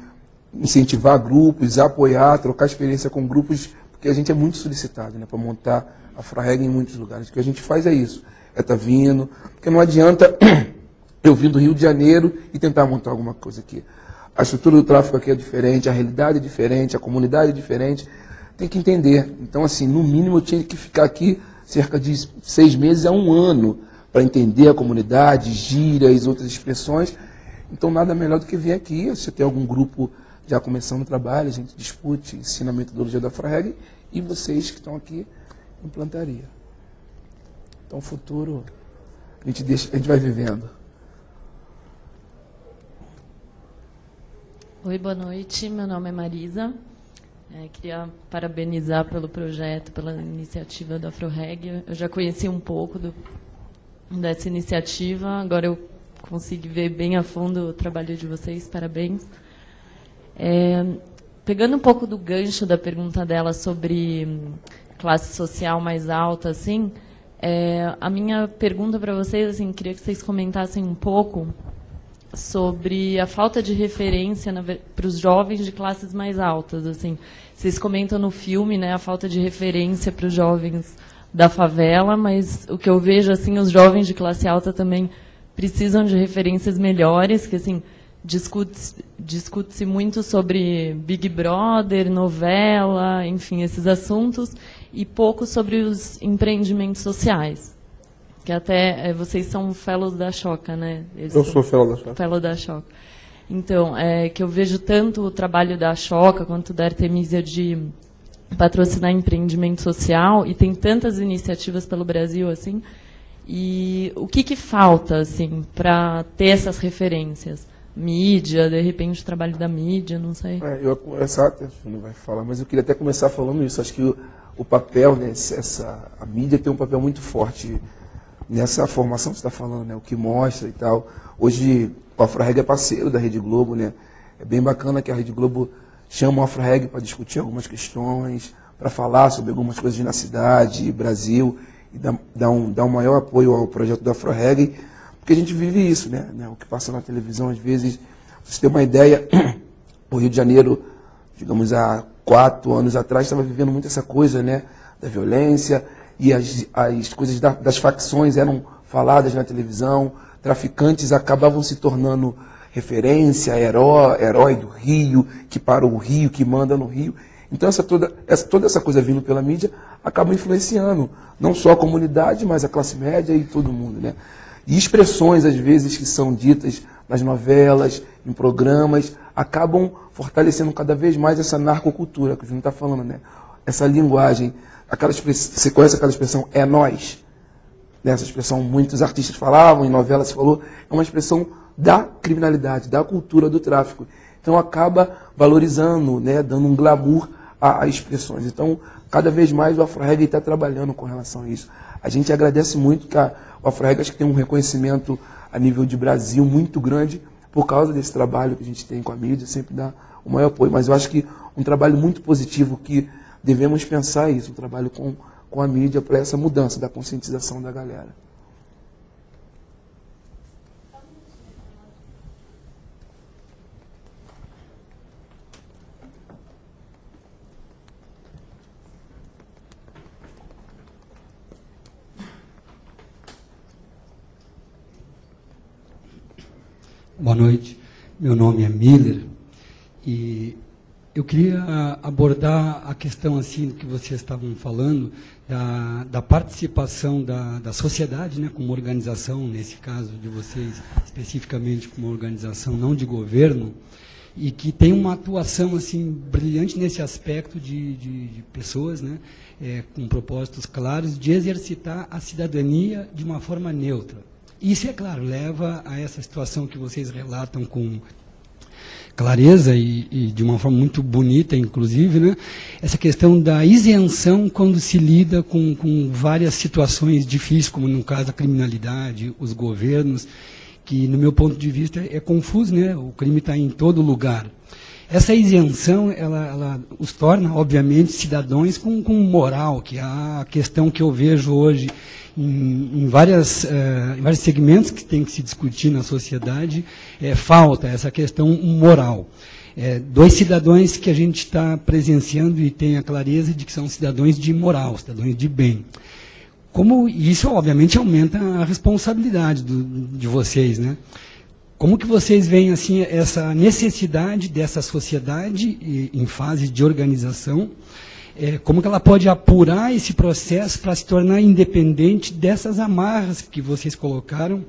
incentivar grupos, apoiar, trocar experiência com grupos, porque a gente é muito solicitado, né, para montar a AfroReg em muitos lugares. O que a gente faz é isso, é estar vindo, porque não adianta eu vir do Rio de Janeiro e tentar montar alguma coisa aqui. A estrutura do tráfico aqui é diferente, a realidade é diferente, a comunidade é diferente, tem que entender. Então, assim, no mínimo eu tinha que ficar aqui cerca de 6 meses a 1 ano para entender a comunidade, gírias, outras expressões. Então, nada melhor do que vir aqui, se tem algum grupo já começando o trabalho, a gente discute, ensina a metodologia da AfroReg, e vocês que estão aqui implantaria. Então, o futuro a gente vai vivendo. Oi, boa noite. Meu nome é Marisa. Queria parabenizar pelo projeto, pela iniciativa da AfroReg. Eu já conheci um pouco dessa iniciativa, agora eu consigo ver bem a fundo o trabalho de vocês. Parabéns. Pegando um pouco do gancho da pergunta dela sobre classe social mais alta, assim, a minha pergunta para vocês, assim, queria que vocês comentassem um pouco sobre a falta de referência para os jovens de classes mais altas. Assim, vocês comentam no filme, né, a falta de referência para os jovens da favela, mas o que eu vejo, assim, os jovens de classe alta também precisam de referências melhores, que assim, discute-se muito sobre Big Brother, novela, enfim, esses assuntos, e pouco sobre os empreendimentos sociais. Que até vocês são fellows da Choca, né? Eu sou fellow da Choca. Fellow da Choca. Então, que eu vejo tanto o trabalho da Choca quanto da Artemisia de patrocinar empreendimento social, e tem tantas iniciativas pelo Brasil, assim, e o que falta, assim, para ter essas referências? Mídia, de repente o trabalho da mídia, não sei. Eu ia começar, não vai falar, mas eu queria até começar falando isso. Acho que o papel, né, a mídia tem um papel muito forte nessa formação que você está falando, né, o que mostra e tal. Hoje o AfroReg é parceiro da Rede Globo, né? É bem bacana que a Rede Globo chama o AfroReg para discutir algumas questões, para falar sobre algumas coisas na cidade, Brasil, e dar um maior apoio ao projeto da AfroReg, porque a gente vive isso, né? O que passa na televisão, às vezes, pra você ter uma ideia, o Rio de Janeiro, digamos, há 4 anos atrás, estava vivendo muito essa coisa, né, da violência, e as coisas das facções eram faladas na televisão, traficantes acabavam se tornando referência, herói do Rio, que para o Rio, que manda no Rio. Então toda essa coisa vindo pela mídia acaba influenciando não só a comunidade, mas a classe média e todo mundo, né? E expressões, às vezes, que são ditas nas novelas, em programas, acabam fortalecendo cada vez mais essa narcocultura que o Júnior está falando, né? Essa linguagem, você conhece aquela expressão "é nós"? Essa expressão muitos artistas falavam, em novelas se falou, é uma expressão da criminalidade, da cultura do tráfico. Então acaba valorizando, né, dando um glamour a expressões. Então, cada vez mais o Afro-Reggae está trabalhando com relação a isso. A gente agradece muito que o Afro-Reggae acho que tem um reconhecimento a nível de Brasil muito grande por causa desse trabalho que a gente tem com a mídia, sempre dá o maior apoio. Mas eu acho que um trabalho muito positivo que devemos pensar isso, um trabalho com a mídia para essa mudança da conscientização da galera. Boa noite, meu nome é Miller e eu queria abordar a questão assim que vocês estavam falando da participação da sociedade, né, como organização, nesse caso de vocês especificamente como organização não de governo, e que tem uma atuação assim brilhante nesse aspecto de pessoas, né, com propósitos claros de exercitar a cidadania de uma forma neutra. Isso, é claro, leva a essa situação que vocês relatam com clareza e de uma forma muito bonita, inclusive, né? Essa questão da isenção quando se lida com várias situações difíceis, como no caso a criminalidade, os governos, que, no meu ponto de vista, é confuso, né? O crime está em todo lugar. Essa isenção, ela os torna, obviamente, cidadãos com moral, que é a questão que eu vejo hoje em vários segmentos que tem que se discutir na sociedade, falta essa questão moral. Dois cidadãos que a gente está presenciando e tem a clareza de que são cidadãos de moral, cidadãos de bem. Como isso, obviamente, aumenta a responsabilidade de vocês, né? Como que vocês veem assim, essa necessidade dessa sociedade em fase de organização, como que ela pode apurar esse processo para se tornar independente dessas amarras que vocês colocaram,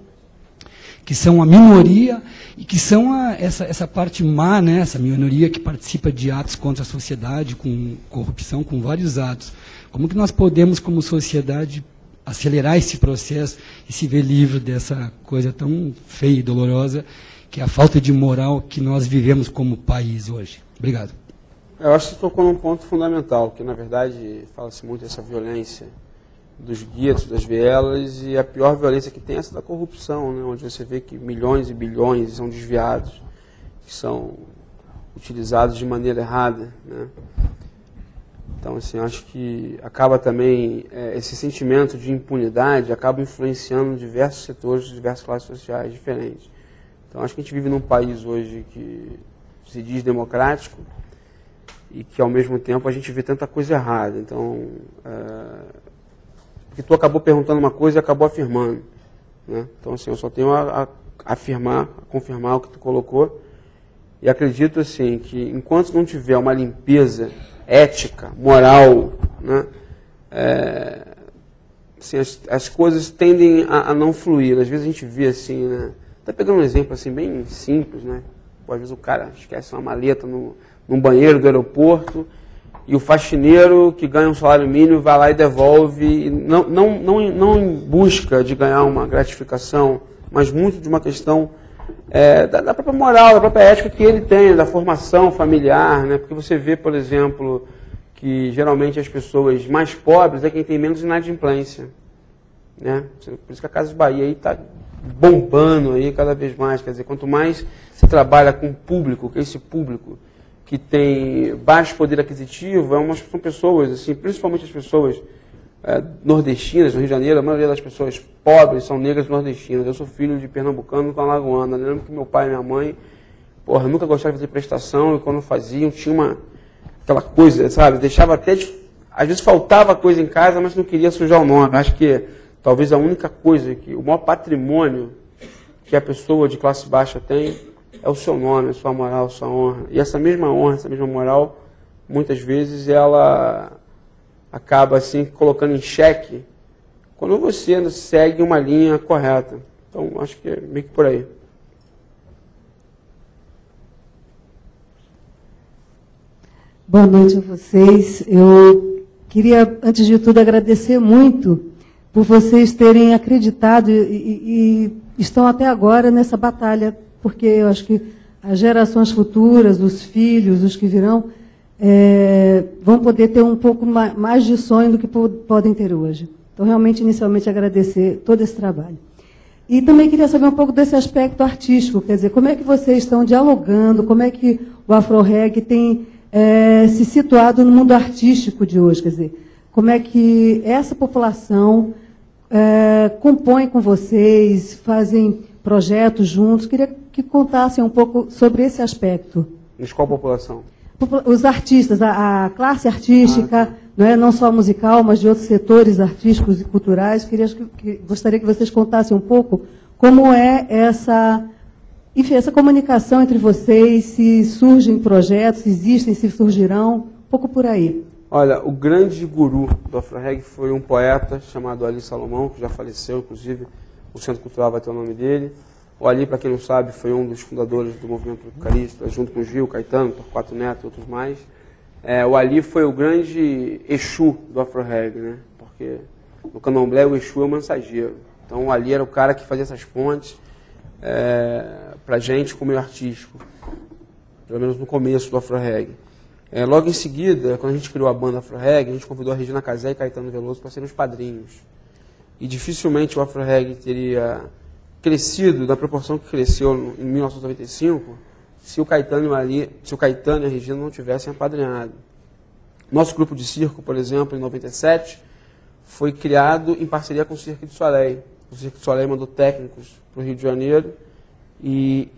que são a minoria e que são essa parte má, né, essa minoria que participa de atos contra a sociedade, com corrupção, com vários atos. Como que nós podemos, como sociedade, acelerar esse processo e se ver livre dessa coisa tão feia e dolorosa, que é a falta de moral que nós vivemos como país hoje? Obrigado. Eu acho que você tocou num ponto fundamental, que na verdade fala-se muito dessa violência dos guetos, das vielas, e a pior violência que tem é essa da corrupção, né, onde você vê que milhões e bilhões são desviados, que são utilizados de maneira errada, né? Então, assim, acho que acaba também, esse sentimento de impunidade acaba influenciando diversos setores, diversas classes sociais diferentes. Então, acho que a gente vive num país hoje que se diz democrático e que, ao mesmo tempo, a gente vê tanta coisa errada. Então, porque tu acabou perguntando uma coisa e acabou afirmando, né? Então, assim, eu só tenho a afirmar, a confirmar o que tu colocou, e acredito, assim, que enquanto não tiver uma limpeza ética, moral, né, assim, as coisas tendem a não fluir. Às vezes a gente vê assim, né, até pegando um exemplo assim, bem simples, né, às vezes o cara esquece uma maleta num banheiro do aeroporto e o faxineiro que ganha um salário mínimo vai lá e devolve, e não em busca de ganhar uma gratificação, mas muito de uma questão da própria moral, da própria ética que ele tem, da formação familiar, né? Porque você vê, por exemplo, que geralmente as pessoas mais pobres é quem tem menos inadimplência, né? Por isso que a Casas Bahia aí está bombando aí cada vez mais. Quer dizer, quanto mais se trabalha com o público, que é esse público que tem baixo poder aquisitivo, são pessoas, assim, principalmente as pessoas nordestinas, no Rio de Janeiro, a maioria das pessoas pobres são negras nordestinas. Eu sou filho de pernambucano com alagoana. Eu lembro que meu pai e minha mãe, nunca gostavam de fazer prestação, e quando faziam, tinha aquela coisa, sabe, deixava até às vezes faltava coisa em casa, mas não queria sujar o nome. Acho que talvez a única coisa, o maior patrimônio que a pessoa de classe baixa tem é o seu nome, a sua moral, a sua honra. E essa mesma honra, essa mesma moral, muitas vezes ela acaba assim colocando em xeque quando você segue uma linha correta. Então, acho que é meio que por aí. Boa noite a vocês. Eu queria, antes de tudo, agradecer muito por vocês terem acreditado e estão até agora nessa batalha, porque eu acho que as gerações futuras, os filhos, os que virão, vão poder ter um pouco mais de sonho do que podem ter hoje. Então, realmente, inicialmente, agradecer todo esse trabalho. E também queria saber um pouco desse aspecto artístico, quer dizer, como é que vocês estão dialogando, como é que o Afro-Reg tem se situado no mundo artístico de hoje, quer dizer, como é que essa população compõe com vocês, fazem projetos juntos. Queria que contassem um pouco sobre esse aspecto. Mas qual população? Os artistas, a classe artística, não só musical, mas de outros setores artísticos e culturais. Gostaria que vocês contassem um pouco como é essa comunicação entre vocês, se surgem projetos, se existem, se surgirão, um pouco por aí. Olha, o grande guru do Afro-Reg foi um poeta chamado Ali Salomão, que já faleceu, inclusive, o Centro Cultural vai ter o nome dele. O Ali, para quem não sabe, foi um dos fundadores do movimento eucarista, junto com Gil, Caetano, Torquato Neto e outros mais. O Ali foi o grande Exu do Afro-Reg, né? Porque no candomblé o Exu é o mensageiro. Então o Ali era o cara que fazia essas pontes para a gente com o meio artístico, pelo menos no começo do Afro-Reg. Logo em seguida, quando a gente criou a banda Afro-Reg, a gente convidou a Regina Casé e Caetano Veloso para serem os padrinhos. E dificilmente o Afro-Reg teria crescido da proporção que cresceu em 1995 se o Caetano e a Regina não tivessem apadrinhado. Nosso grupo de circo, por exemplo, em 97, foi criado em parceria com o Cirque du Soleil. O Cirque du Soleil mandou técnicos para o Rio de Janeiro e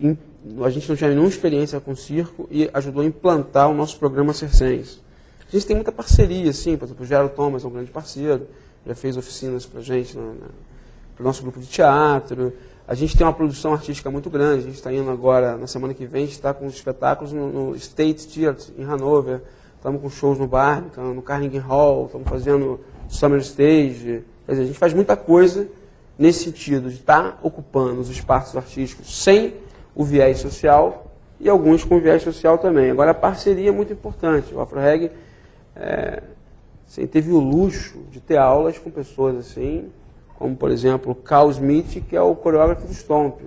a gente não tinha nenhuma experiência com circo e ajudou a implantar o nosso programa Circense. A gente tem muita parceria, assim, por exemplo, o Gerald Thomas é um grande parceiro, já fez oficinas para a gente, para o nosso grupo de teatro. A gente tem uma produção artística muito grande, a gente está indo agora, na semana que vem, a gente está com os espetáculos no State Theatre, em Hanover, estamos com shows no Barbican, no Carnegie Hall, estamos fazendo Summer Stage. Quer dizer, a gente faz muita coisa nesse sentido de estar ocupando os espaços artísticos sem o viés social e alguns com viés social também. Agora, a parceria é muito importante. O Afro-Reg teve o luxo de ter aulas com pessoas assim, como, por exemplo, Carl Smith, que é o coreógrafo do Stomp.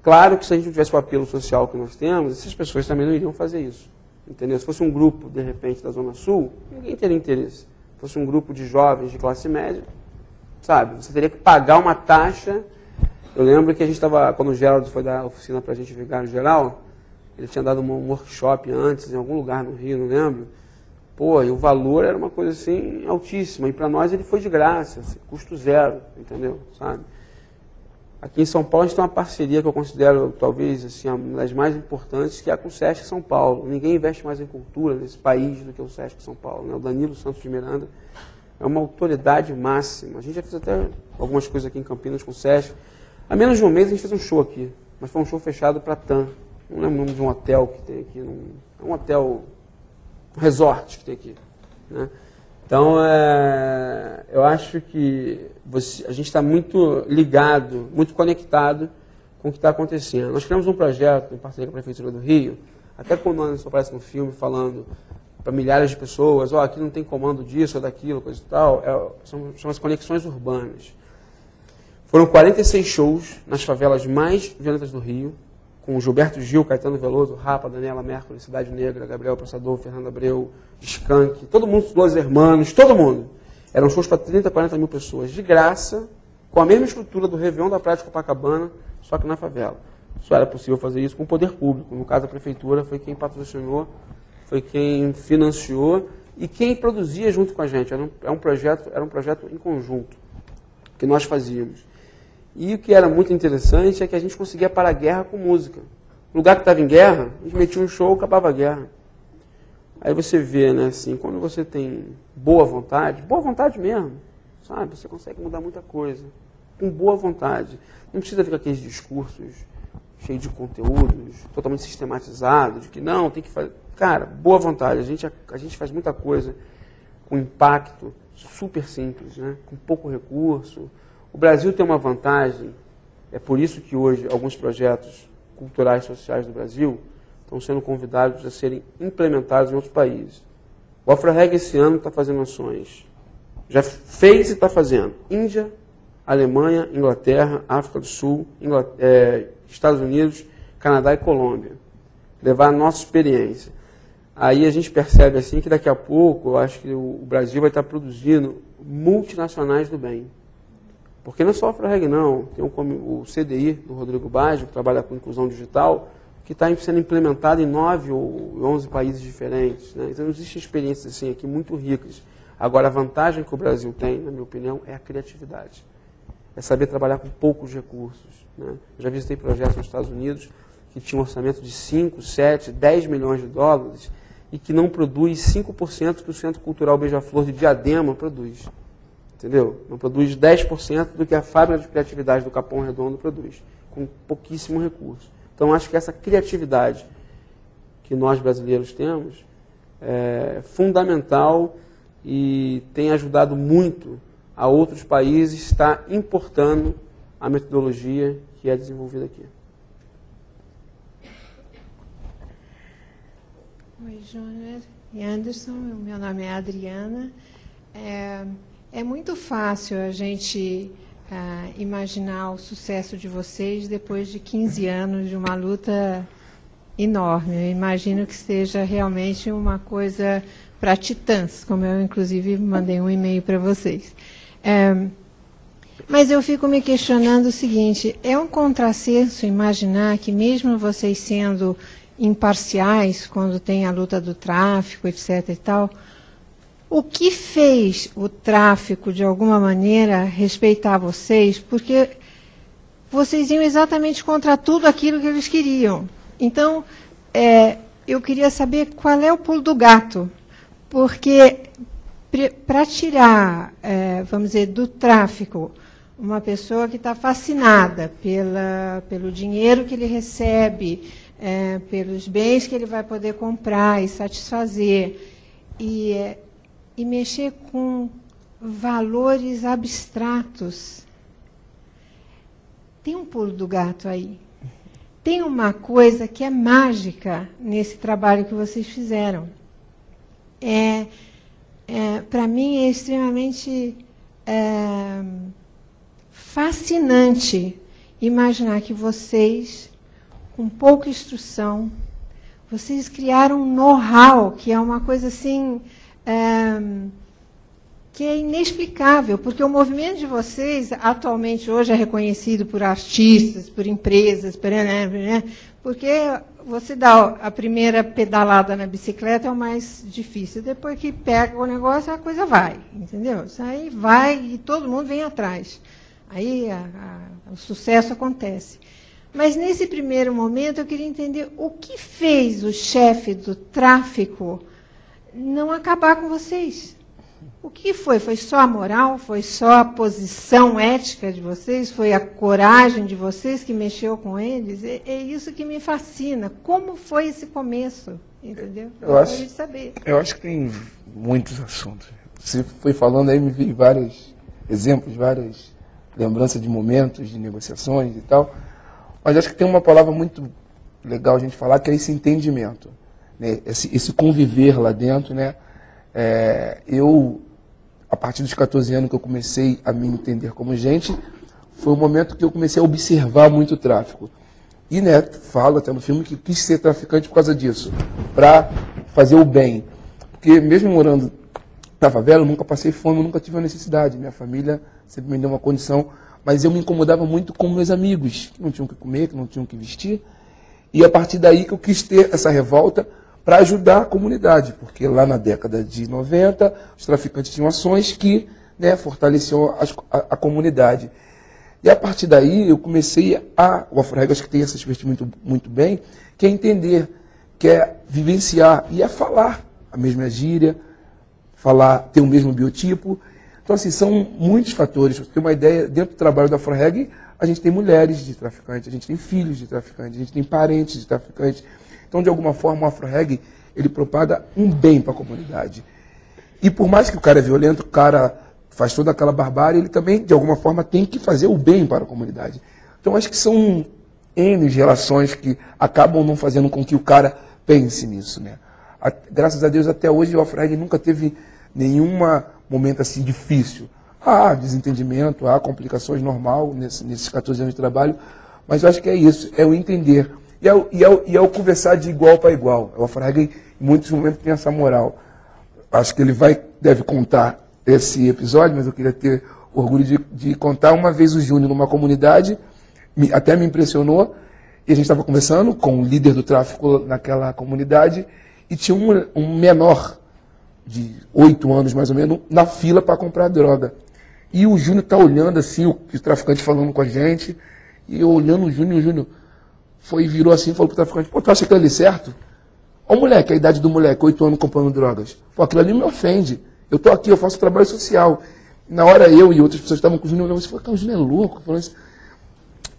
Claro que se a gente não tivesse o apelo social que nós temos, essas pessoas também não iriam fazer isso. Entendeu? Se fosse um grupo, de repente, da Zona Sul, ninguém teria interesse. Se fosse um grupo de jovens de classe média, sabe, você teria que pagar uma taxa. Eu lembro que a gente estava, quando o Gerald foi dar a oficina para a gente, Vigário Geral, ele tinha dado um workshop antes, em algum lugar no Rio, não lembro. Pô, e o valor era uma coisa assim altíssima. E para nós ele foi de graça, assim, custo zero, entendeu? Sabe? Aqui em São Paulo a gente tem uma parceria que eu considero talvez assim, uma das mais importantes, que é com o Sesc São Paulo. Ninguém investe mais em cultura nesse país do que o Sesc São Paulo, né? O Danilo Santos de Miranda é uma autoridade máxima. A gente já fez até algumas coisas aqui em Campinas com o Sesc. Há menos de um mês a gente fez um show aqui, mas foi um show fechado para TAM. Não lembro o nome de um hotel que tem aqui. É um hotel, um resort que tem aqui, né? Então, eu acho que a gente está muito ligado, muito conectado com o que está acontecendo. Nós criamos um projeto em parceria com a Prefeitura do Rio, até quando o Anderson aparece no filme falando para milhares de pessoas, aqui não tem comando disso ou daquilo, coisa e tal, são as conexões urbanas. Foram 46 shows nas favelas mais violentas do Rio, com Gilberto Gil, Caetano Veloso, Rapa, Daniela Mercury, Cidade Negra, Gabriel Pensador, Fernando Abreu, Skank, todo mundo, Los Hermanos, todo mundo. Eram shows para 30, 40 mil pessoas, de graça, com a mesma estrutura do Réveillon da Praia de Copacabana, só que na favela. Só era possível fazer isso com o poder público. No caso, a Prefeitura foi quem patrocinou, foi quem financiou e quem produzia junto com a gente. Era um projeto em conjunto que nós fazíamos. E o que era muito interessante é que a gente conseguia parar a guerra com música. No lugar que estava em guerra, a gente metia um show, acabava a guerra. Aí você vê, né, assim, quando você tem boa vontade mesmo, sabe? Você consegue mudar muita coisa. Com boa vontade. Não precisa ficar aqueles discursos cheios de conteúdos, totalmente sistematizados, de que não, tem que fazer. Cara, boa vontade. A gente faz muita coisa com impacto super simples, né? Com pouco recurso. O Brasil tem uma vantagem, é por isso que hoje alguns projetos culturais sociais do Brasil estão sendo convidados a serem implementados em outros países. O AfroReg esse ano está fazendo ações. Já fez e está fazendo. Índia, Alemanha, Inglaterra, África do Sul, Estados Unidos, Canadá e Colômbia. Levar a nossa experiência. Aí a gente percebe assim que daqui a pouco, eu acho que o Brasil vai estar produzindo multinacionais do bem. Porque não é só a AfroReg não, tem o CDI do Rodrigo Baggio, que trabalha com inclusão digital, que está sendo implementado em 9 ou 11 países diferentes. Né? Então existem experiências assim, aqui muito ricas. Agora a vantagem que o Brasil tem, na minha opinião, é a criatividade. É saber trabalhar com poucos recursos. Né? Eu já visitei projetos nos Estados Unidos que tinham um orçamento de 5, 7, 10 milhões de dólares e que não produz 5% que o Centro Cultural Beija-Flor de Diadema produz. Entendeu? Não produz 10% do que a fábrica de criatividade do Capão Redondo produz, com pouquíssimo recurso. Então, acho que essa criatividade que nós brasileiros temos é fundamental e tem ajudado muito a outros países estar importando a metodologia que é desenvolvida aqui. Oi, Júnior e Anderson, meu nome é Adriana. É muito fácil a gente imaginar o sucesso de vocês depois de 15 anos de uma luta enorme. Eu imagino que seja realmente uma coisa para titãs, como eu, inclusive, mandei um e-mail para vocês. Mas eu fico me questionando o seguinte, é um contrassenso imaginar que mesmo vocês sendo imparciais, quando tem a luta do tráfico, etc. e tal, o que fez o tráfico, de alguma maneira, respeitar vocês? Porque vocês iam exatamente contra tudo aquilo que eles queriam. Então, eu queria saber qual é o pulo do gato. Porque, para tirar, vamos dizer, do tráfico, uma pessoa que está fascinada pelo dinheiro que ele recebe, pelos bens que ele vai poder comprar e satisfazer, e mexer com valores abstratos. Tem um pulo do gato aí. Tem uma coisa que é mágica nesse trabalho que vocês fizeram. Para mim é extremamente fascinante imaginar que vocês, com pouca instrução, vocês criaram um know-how, que é uma coisa assim, que é inexplicável, porque o movimento de vocês, atualmente, hoje é reconhecido por artistas, por empresas, porque você dá a primeira pedalada na bicicleta é o mais difícil. Depois que pega o negócio, a coisa vai, entendeu? Isso aí vai e todo mundo vem atrás. Aí o sucesso acontece. Mas, nesse primeiro momento, eu queria entender o que fez o chefe do tráfico não acabar com vocês. O que foi? Foi só a moral? Foi só a posição ética de vocês? Foi a coragem de vocês que mexeu com eles? É isso que me fascina. Como foi esse começo? Entendeu? Eu acho de saber. Eu acho que tem muitos assuntos. Você foi falando aí, me vi vários exemplos, várias lembranças de momentos, de negociações e tal. Mas acho que tem uma palavra muito legal a gente falar, que é esse entendimento, né? Esse conviver lá dentro, né? Eu, a partir dos 14 anos que eu comecei a me entender como gente, foi o momento que eu comecei a observar muito o tráfico. E, né, falo até no filme que quis ser traficante por causa disso, para fazer o bem. Porque mesmo morando na favela, eu nunca passei fome, eu nunca tive uma necessidade. Minha família sempre me deu uma condição, mas eu me incomodava muito com meus amigos, que não tinham o que comer, que não tinham o que vestir. E a partir daí que eu quis ter essa revolta para ajudar a comunidade, porque lá na década de 90, os traficantes tinham ações que, né, fortaleciam a comunidade. E a partir daí eu comecei o AfroReg, acho que tem essa expertise muito bem, que é entender, que é vivenciar e é falar a mesma gíria, ter o mesmo biotipo. Então, assim, são muitos fatores. Para ter uma ideia, dentro do trabalho da AfroReg, a gente tem mulheres de traficantes, a gente tem filhos de traficantes, a gente tem parentes de traficantes. Então, de alguma forma, o AfroReg, ele propaga um bem para a comunidade. E por mais que o cara é violento, o cara faz toda aquela barbárie, ele também, de alguma forma, tem que fazer o bem para a comunidade. Então, acho que são N relações que acabam não fazendo com que o cara pense nisso, né? Graças a Deus, até hoje, o Alfred nunca teve nenhum momento assim difícil. Há desentendimento, há complicações normal nesses 14 anos de trabalho, mas eu acho que é isso, é o entender. E é o conversar de igual para igual. O Alfred, em muitos momentos, tem essa moral. Acho que ele deve contar esse episódio, mas eu queria ter orgulho de contar. Uma vez o Júnior, numa comunidade, até me impressionou, e a gente estava conversando com o líder do tráfico naquela comunidade, e tinha um menor, de 8 anos mais ou menos, na fila para comprar droga. E o Júnior está olhando assim, o traficante falando com a gente, e eu olhando o Júnior virou assim e falou pro traficante: pô, tu acha aquilo ali certo? Olha o moleque, a idade do moleque, 8 anos comprando drogas. Pô, aquilo ali me ofende. Eu tô aqui, eu faço trabalho social. Na hora eu e outras pessoas que estavam com o Júnior olhando, falou: cara, o Júnior é louco. Falando assim.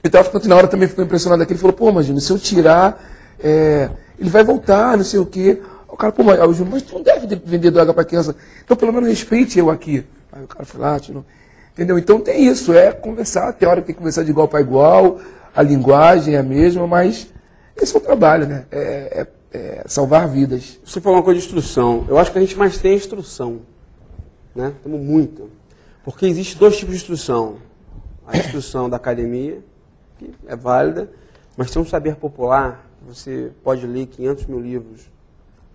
E o traficante na hora também ficou impressionado aqui. Ele falou: pô, mas Júnior, se eu tirar, ele vai voltar, não sei o quê. O cara: pô, mas Júnior, mas tu não deve vender droga para criança. Então pelo menos respeite eu aqui. Aí o cara foi lá, tirou. Entendeu? Então tem isso, é conversar. Tem hora que tem que conversar de igual para igual, a linguagem é a mesma, mas esse é o trabalho, né? Salvar vidas. Você falou uma coisa de instrução. Eu acho que a gente mais tem instrução, né? Temos muita. Porque existe 2 tipos de instrução. A instrução da academia, que é válida, mas tem um saber popular. Você pode ler 500 mil livros,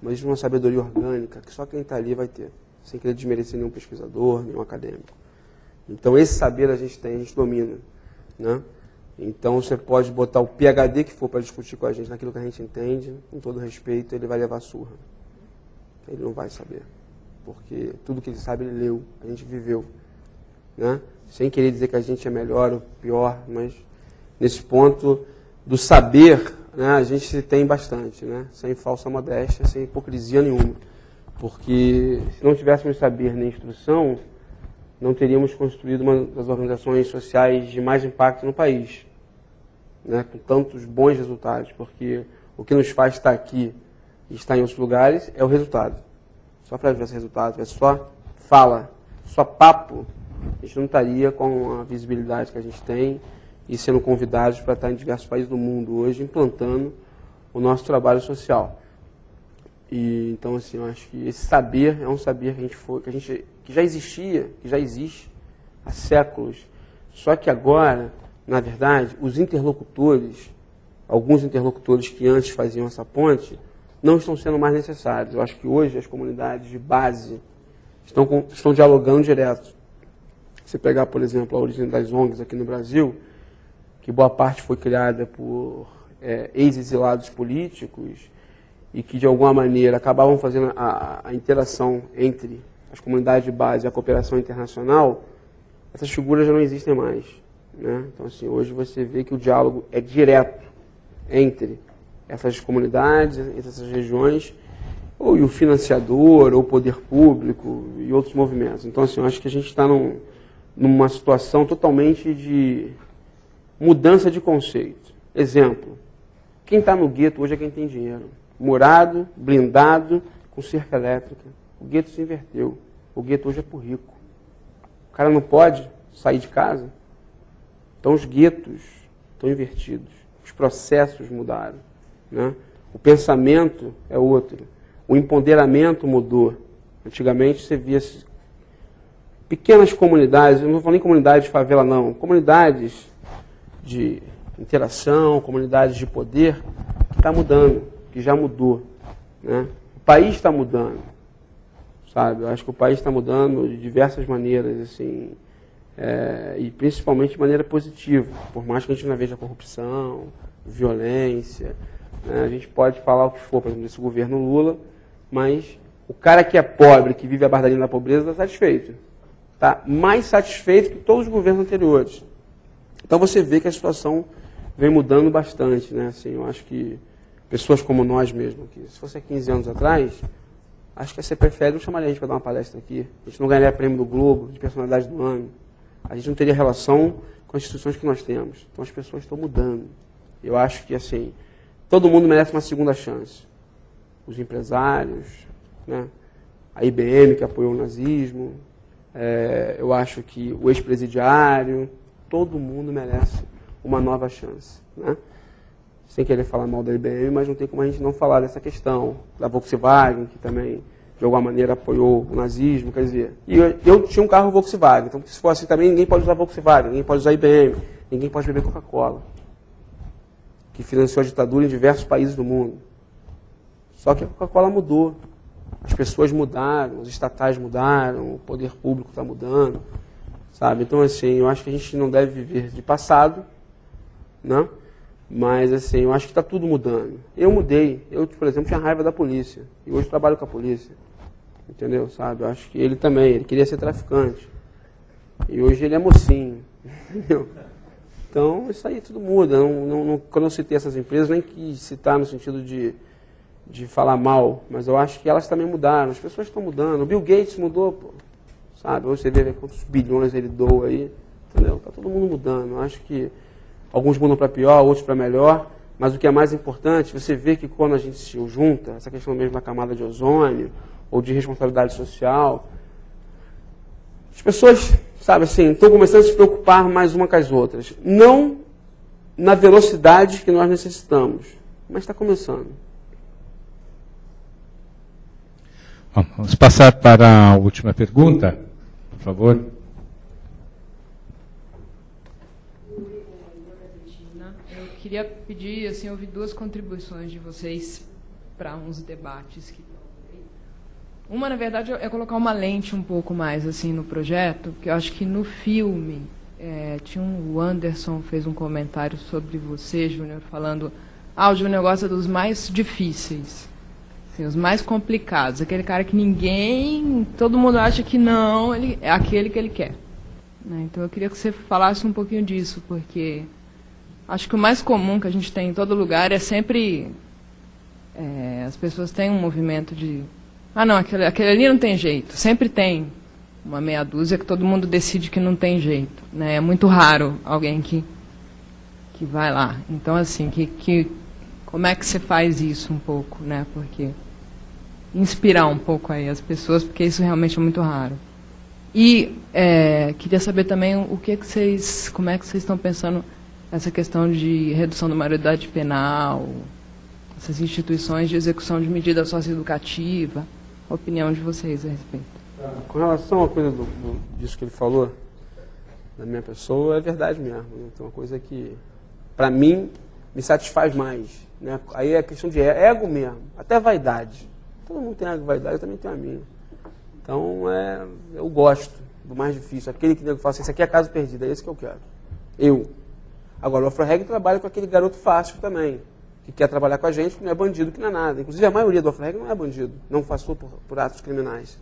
mas existe uma sabedoria orgânica que só quem está ali vai ter, sem querer desmerecer nenhum pesquisador, nenhum acadêmico. Então esse saber a gente tem, a gente domina, né? Então você pode botar o PhD que for para discutir com a gente naquilo que a gente entende, com todo respeito, ele vai levar surra. Ele não vai saber, porque tudo que ele sabe ele leu, a gente viveu, né? Sem querer dizer que a gente é melhor ou pior, mas nesse ponto do saber, né, a gente tem bastante, né? Sem falsa modéstia, sem hipocrisia nenhuma. Porque se não tivéssemos saber nem instrução, não teríamos construído uma das organizações sociais de mais impacto no país, né, com tantos bons resultados, porque o que nos faz estar aqui e estar em outros lugares é o resultado. Só para ver esse resultado, tivesse só fala, só papo, a gente não estaria com a visibilidade que a gente tem e sendo convidados para estar em diversos países do mundo hoje, implantando o nosso trabalho social. E, então, assim, eu acho que esse saber é um saber que já existia, que já existe há séculos. Só que agora, na verdade, os interlocutores, alguns interlocutores que antes faziam essa ponte, não estão sendo mais necessários. Eu acho que hoje as comunidades de base estão dialogando direto. Você pegar, por exemplo, a origem das ONGs aqui no Brasil, que boa parte foi criada por ex-exilados políticos, e que, de alguma maneira, acabavam fazendo a interação entre as comunidades de base e a cooperação internacional, essas figuras já não existem mais, né? Então, assim, hoje você vê que o diálogo é direto entre essas comunidades, entre essas regiões, ou o financiador, ou o poder público e outros movimentos. Então, assim, eu acho que a gente está numa situação totalmente de mudança de conceito. Exemplo, quem está no gueto hoje é quem tem dinheiro. Murado, blindado, com cerca elétrica. O gueto se inverteu. O gueto hoje é para o rico. O cara não pode sair de casa. Então os guetos estão invertidos. Os processos mudaram, né? O pensamento é outro. O empoderamento mudou. Antigamente você via pequenas comunidades, eu não vou falar nem comunidades de favela não, comunidades de interação, comunidades de poder, que está mudando, que já mudou, né? O país está mudando, sabe? Eu acho que o país está mudando de diversas maneiras, assim, e principalmente de maneira positiva, por mais que a gente não veja corrupção, violência, né? A gente pode falar o que for, por exemplo, desse governo Lula, mas o cara que é pobre, que vive a barra da linha da pobreza, está satisfeito. Está mais satisfeito que todos os governos anteriores. Então você vê que a situação vem mudando bastante, né? Assim, eu acho que pessoas como nós mesmo, que se fosse há 15 anos atrás, acho que você prefere não chamar a gente para dar uma palestra aqui. A gente não ganharia prêmio do Globo, de personalidade do ano. A gente não teria relação com as instituições que nós temos. Então as pessoas estão mudando. Eu acho que, assim, todo mundo merece uma segunda chance. Os empresários, né? A IBM, que apoiou o nazismo, eu acho que o ex-presidiário, todo mundo merece uma nova chance, né? sem querer falar mal da IBM, mas não tem como a gente não falar dessa questão, da Volkswagen, que também, de alguma maneira, apoiou o nazismo, quer dizer. E eu tinha um carro Volkswagen, então se for assim também, ninguém pode usar Volkswagen, ninguém pode usar IBM, ninguém pode beber Coca-Cola, que financiou a ditadura em diversos países do mundo. Só que a Coca-Cola mudou. As pessoas mudaram, os estatais mudaram, o poder público está mudando, sabe? Então, assim, eu acho que a gente não deve viver de passado, né? Mas, assim, eu acho que está tudo mudando. Eu mudei. Eu, por exemplo, tinha raiva da polícia. E hoje trabalho com a polícia. Entendeu, sabe? Eu acho que ele também. Ele queria ser traficante. E hoje ele é mocinho. Entendeu? Então, isso aí tudo muda. Quando eu citei essas empresas, nem quis citar no sentido de falar mal, mas eu acho que elas também mudaram, as pessoas estão mudando. O Bill Gates mudou, pô, sabe? Hoje você vê quantos bilhões ele doa aí, entendeu? Está todo mundo mudando. Eu acho que alguns mudam para pior, outros para melhor, mas o que é mais importante, você vê que quando a gente se junta, essa questão mesmo da camada de ozônio, ou de responsabilidade social, as pessoas, sabe assim, estão começando a se preocupar mais uma com as outras. Não na velocidade que nós necessitamos, mas está começando. Vamos passar para a última pergunta, por favor. Eu queria pedir, assim, ouvir duas contribuições de vocês para uns debates que uma, na verdade, é colocar uma lente um pouco mais assim no projeto, porque eu acho que no filme o Anderson fez um comentário sobre você, Júnior, falando o Júnior gosta dos mais difíceis. Assim, os mais complicados, aquele cara que todo mundo acha que não, ele é aquele que ele quer. Né? Então eu queria que você falasse um pouquinho disso, porque acho que o mais comum que a gente tem em todo lugar é sempre, as pessoas têm um movimento de, não, aquele ali não tem jeito, sempre tem uma meia dúzia que todo mundo decide que não tem jeito. Né? É muito raro alguém que vai lá. Então, assim, como é que você faz isso um pouco, né? Porque inspirar um pouco aí as pessoas, porque isso realmente é muito raro. E queria saber também como é que vocês estão pensando essa questão de redução da maioridade penal, essas instituições de execução de medida socioeducativa, a opinião de vocês a respeito. Com relação à coisa disso que ele falou, da minha pessoa, é verdade mesmo. Então, uma coisa que, para mim, me satisfaz mais. Né? Aí é questão de ego mesmo, até vaidade. Todo mundo tem ego e vaidade, eu também tenho a minha. Então, eu gosto do mais difícil. Aquele que fala assim, isso aqui é caso perdido, é esse que eu quero. Eu. Agora, o Afro-Reg trabalha com aquele garoto fácil também, que quer trabalhar com a gente, que não é bandido, que não é nada. Inclusive, a maioria do Afro-Reg não é bandido, não passou por atos criminais.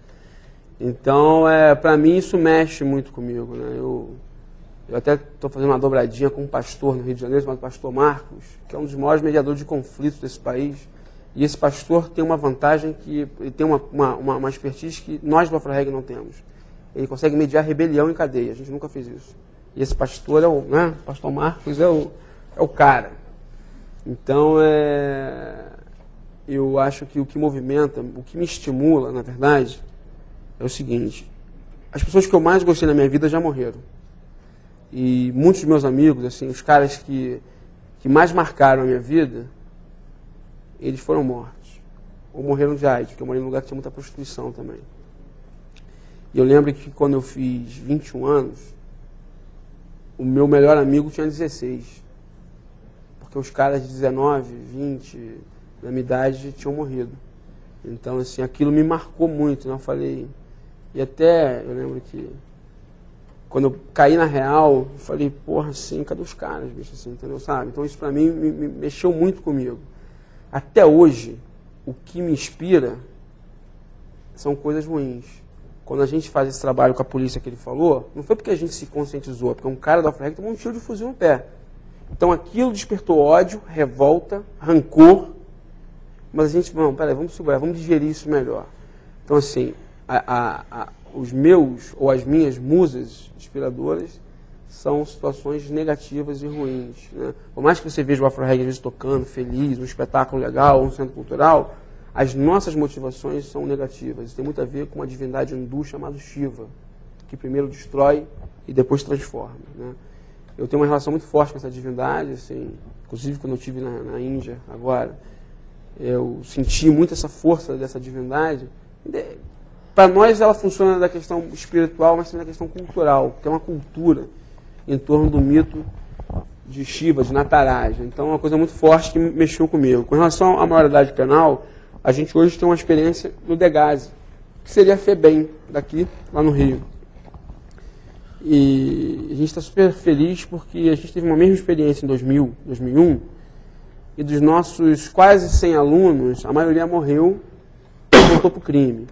Então, para mim, isso mexe muito comigo. Né? Eu até estou fazendo uma dobradinha com um pastor no Rio de Janeiro, chamado Pastor Marcos, que é um dos maiores mediadores de conflitos desse país. E esse pastor tem uma vantagem, que ele tem uma expertise que nós do Afro-Reg não temos. Ele consegue mediar rebelião em cadeia, a gente nunca fez isso. E esse pastor o Pastor Marcos é o cara. Então, eu acho que o que movimenta, o que me estimula, na verdade, é o seguinte: as pessoas que eu mais gostei na minha vida já morreram. E muitos dos meus amigos, assim, os caras que mais marcaram a minha vida, eles foram mortos. Ou morreram de AIDS, porque eu morei num lugar que tinha muita prostituição também. E eu lembro que quando eu fiz 21 anos, o meu melhor amigo tinha 16. Porque os caras de 19, 20, na minha idade, tinham morrido. Então, assim, aquilo me marcou muito, né? Eu falei... E até, eu lembro que, quando eu caí na real, eu falei, porra, assim, cadê os caras, bicho, assim, entendeu, sabe? Então, isso pra mim me mexeu muito comigo. Até hoje, o que me inspira são coisas ruins. Quando a gente faz esse trabalho com a polícia que ele falou, não foi porque a gente se conscientizou, porque um cara da Afro-Reg tomou um tiro de fuzil no pé. Então aquilo despertou ódio, revolta, rancor, mas a gente, vamos segurar, vamos digerir isso melhor. Então, assim, os meus ou as minhas musas inspiradoras são situações negativas e ruins. Né? Por mais que você veja o Afro-Reg às vezes tocando, feliz, um espetáculo legal, um centro cultural, as nossas motivações são negativas. Isso tem muito a ver com uma divindade hindu chamada Shiva, que primeiro destrói e depois transforma. Né? eu tenho uma relação muito forte com essa divindade, assim, inclusive quando eu estive na Índia agora, eu senti muito essa força dessa divindade. Para nós ela funciona da questão espiritual, mas também da questão cultural, que é uma cultura em torno do mito de Shiva, de Nataraja. Então é uma coisa muito forte que mexeu comigo. Com relação à maioridade penal, a gente hoje tem uma experiência no Degase, que seria a FEBEM, daqui, lá no Rio. E a gente está super feliz porque a gente teve uma mesma experiência em 2000, 2001, e dos nossos quase 100 alunos, a maioria morreu e voltou para o crime.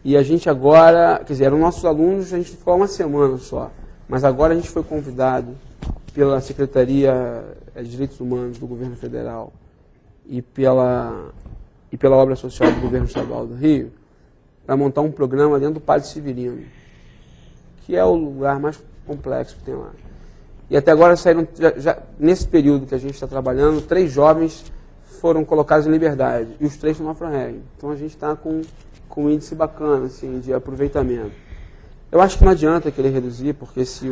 E a gente agora, quer dizer, eram nossos alunos, a gente ficou uma semana só, mas agora a gente foi convidado pela Secretaria de Direitos Humanos do Governo Federal e pela Obra Social do Governo Estadual do Rio para montar um programa dentro do Padre Severino, que é o lugar mais complexo que tem lá. E até agora saíram, já nesse período que a gente está trabalhando, 3 jovens foram colocados em liberdade, e os 3 estão no Afro-Reg. Então a gente está com um índice bacana assim, de aproveitamento. Eu acho que não adianta querer reduzir, porque se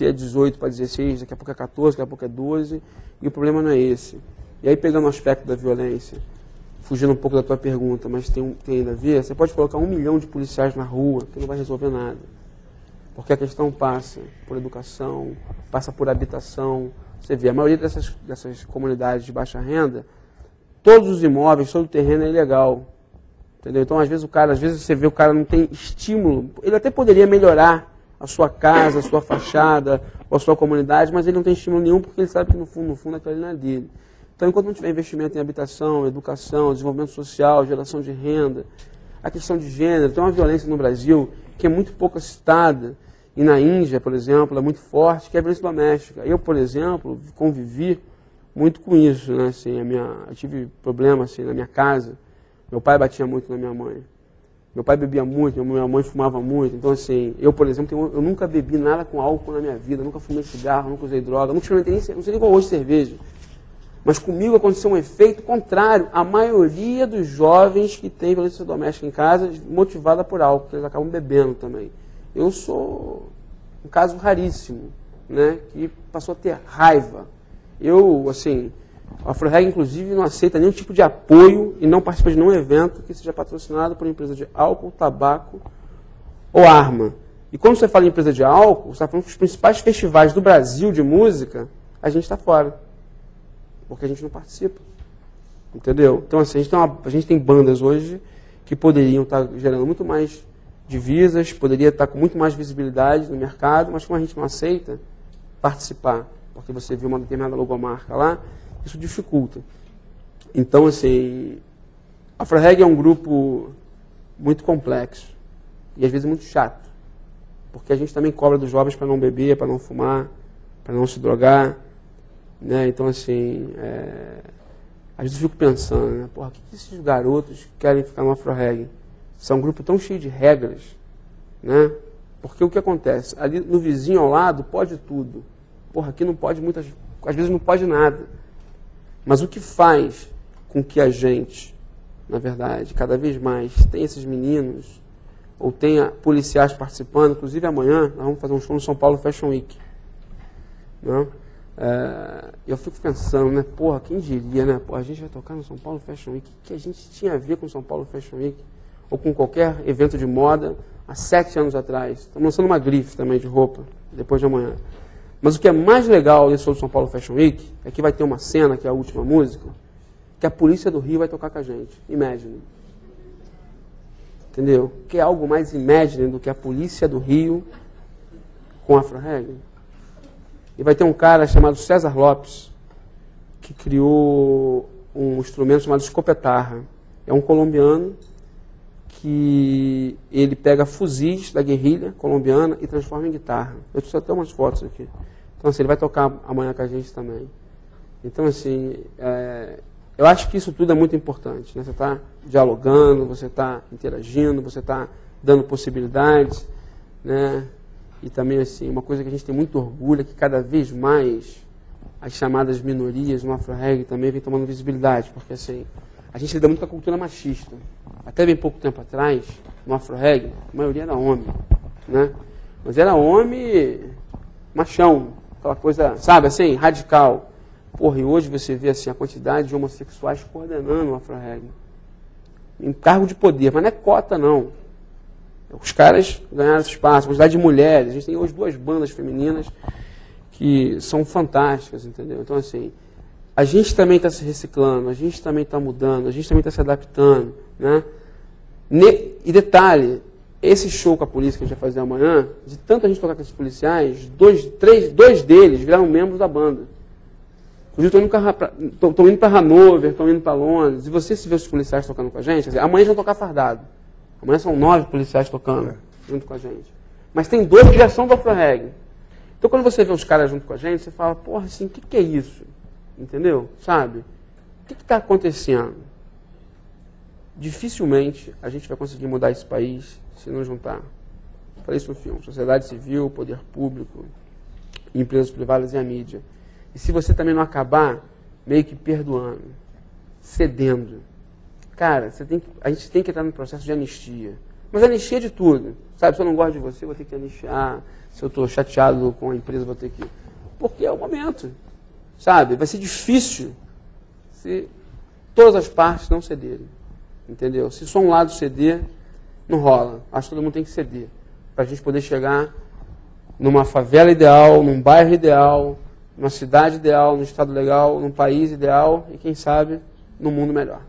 é 18 para 16, daqui a pouco é 14, daqui a pouco é 12, e o problema não é esse. E aí, pegando o aspecto da violência, fugindo um pouco da tua pergunta, mas tem ainda a ver, você pode colocar 1 milhão de policiais na rua, que não vai resolver nada. Porque a questão passa por educação, passa por habitação. Você vê, a maioria dessas comunidades de baixa renda, todos os imóveis, todo o terreno é ilegal. Entendeu? Então, às vezes você vê o cara não tem estímulo. Ele até poderia melhorar a sua casa, a sua fachada, ou a sua comunidade, mas ele não tem estímulo nenhum porque ele sabe que no fundo aquilo ali não é dele. Então, enquanto não tiver investimento em habitação, educação, desenvolvimento social, geração de renda, a questão de gênero, tem uma violência no Brasil que é muito pouco citada, e na Índia, por exemplo, é muito forte, que é a violência doméstica. Eu, por exemplo, convivi muito com isso, né? Assim, eu tive problema assim, na minha casa. Meu pai batia muito na minha mãe. Meu pai bebia muito, minha mãe fumava muito. Então, assim, eu, por exemplo, eu nunca bebi nada com álcool na minha vida, nunca fumei cigarro, nunca usei droga, nunca experimentei nem, não sei nem qual hoje cerveja. Mas comigo aconteceu um efeito contrário. A maioria dos jovens que têm violência doméstica em casa, motivada por álcool, que eles acabam bebendo também. Eu sou um caso raríssimo, né, que passou a ter raiva. Eu, assim, a Afro-Reg, inclusive, não aceita nenhum tipo de apoio e não participa de nenhum evento que seja patrocinado por empresa de álcool, tabaco ou arma. E quando você fala em empresa de álcool, você está falando que os principais festivais do Brasil de música, a gente está fora. Porque a gente não participa. Entendeu? Então, assim, a gente tem bandas hoje que poderiam estar gerando muito mais divisas, poderia estar com muito mais visibilidade no mercado, mas como a gente não aceita participar, porque você viu uma determinada logomarca lá, isso dificulta. Então, assim, a Afro-Reg é um grupo muito complexo e às vezes muito chato, porque a gente também cobra dos jovens para não beber, para não fumar, para não se drogar, né? Então, assim, às vezes eu fico pensando, né? Porra, o que esses garotos querem ficar no Afro-Reg? São um grupo tão cheio de regras, né? Porque o que acontece? Ali no vizinho ao lado pode tudo. Porra, aqui não pode às vezes não pode nada. Mas o que faz com que a gente, na verdade, cada vez mais tenha esses meninos, ou tenha policiais participando, inclusive amanhã nós vamos fazer um show no São Paulo Fashion Week. Né? Eu fico pensando, né? Porra, quem diria, né? Porra, a gente vai tocar no São Paulo Fashion Week. O que a gente tinha a ver com o São Paulo Fashion Week? Ou com qualquer evento de moda, há 7 anos atrás. Estamos lançando uma grife também de roupa, depois de amanhã. Mas o que é mais legal nesse show do São Paulo Fashion Week é que vai ter uma cena, que é a última música, que a Polícia do Rio vai tocar com a gente. Imagine. Entendeu? Que é algo mais Imagine do que a Polícia do Rio com a Afro-Reg. E vai ter um cara chamado César Lopes, que criou um instrumento chamado escopetarra. É um colombiano que ele pega fuzis da guerrilha colombiana e transforma em guitarra. Eu trouxe até umas fotos aqui. Então, assim, ele vai tocar amanhã com a gente também. Então, assim, eu acho que isso tudo é muito importante, né? Você está dialogando, você está interagindo, você está dando possibilidades, né? E também, assim, uma coisa que a gente tem muito orgulho é que cada vez mais as chamadas minorias no Afro-Reg também vem tomando visibilidade, porque, assim, a gente lida muito com a cultura machista. Até bem pouco tempo atrás, no Afro-Reg, a maioria era homem, né? Mas era homem machão, aquela coisa, sabe, assim, radical. Porra, e hoje você vê assim, a quantidade de homossexuais coordenando o AfroReg. Em cargo de poder, mas não é cota, não. Os caras ganharam esse espaço, a quantidade de mulheres. A gente tem hoje 2 bandas femininas que são fantásticas, entendeu? Então, assim, a gente também está se reciclando, a gente também está mudando, a gente também está se adaptando, né? E detalhe, esse show com a polícia que a gente vai fazer amanhã, de tanta gente tocar com esses policiais, dois deles viraram membros da banda. Hoje estão indo para Hanover, estão indo para Londres, e você se vê os policiais tocando com a gente, quer dizer, amanhã eles vão tocar fardado. Amanhã são 9 policiais tocando junto com a gente. Mas tem 2 que já são do AfroReg. Então quando você vê os caras junto com a gente, você fala, porra, assim, o que é isso? Entendeu? Sabe? O que está acontecendo? Dificilmente a gente vai conseguir mudar esse país se não juntar. Falei isso no filme. Sociedade civil, poder público, empresas privadas e a mídia. E se você também não acabar meio que perdoando, cedendo, cara, a gente tem que entrar no processo de anistia. Mas anistia de tudo. Sabe, se eu não gosto de você, vou ter que anistiar. Se eu estou chateado com a empresa, vou ter que... Porque é o momento. Sabe? Vai ser difícil se todas as partes não cederem. Entendeu? Se só um lado ceder, não rola. Acho que todo mundo tem que ceder. Para a gente poder chegar numa favela ideal, num bairro ideal, numa cidade ideal, num estado legal, num país ideal e, quem sabe, num mundo melhor.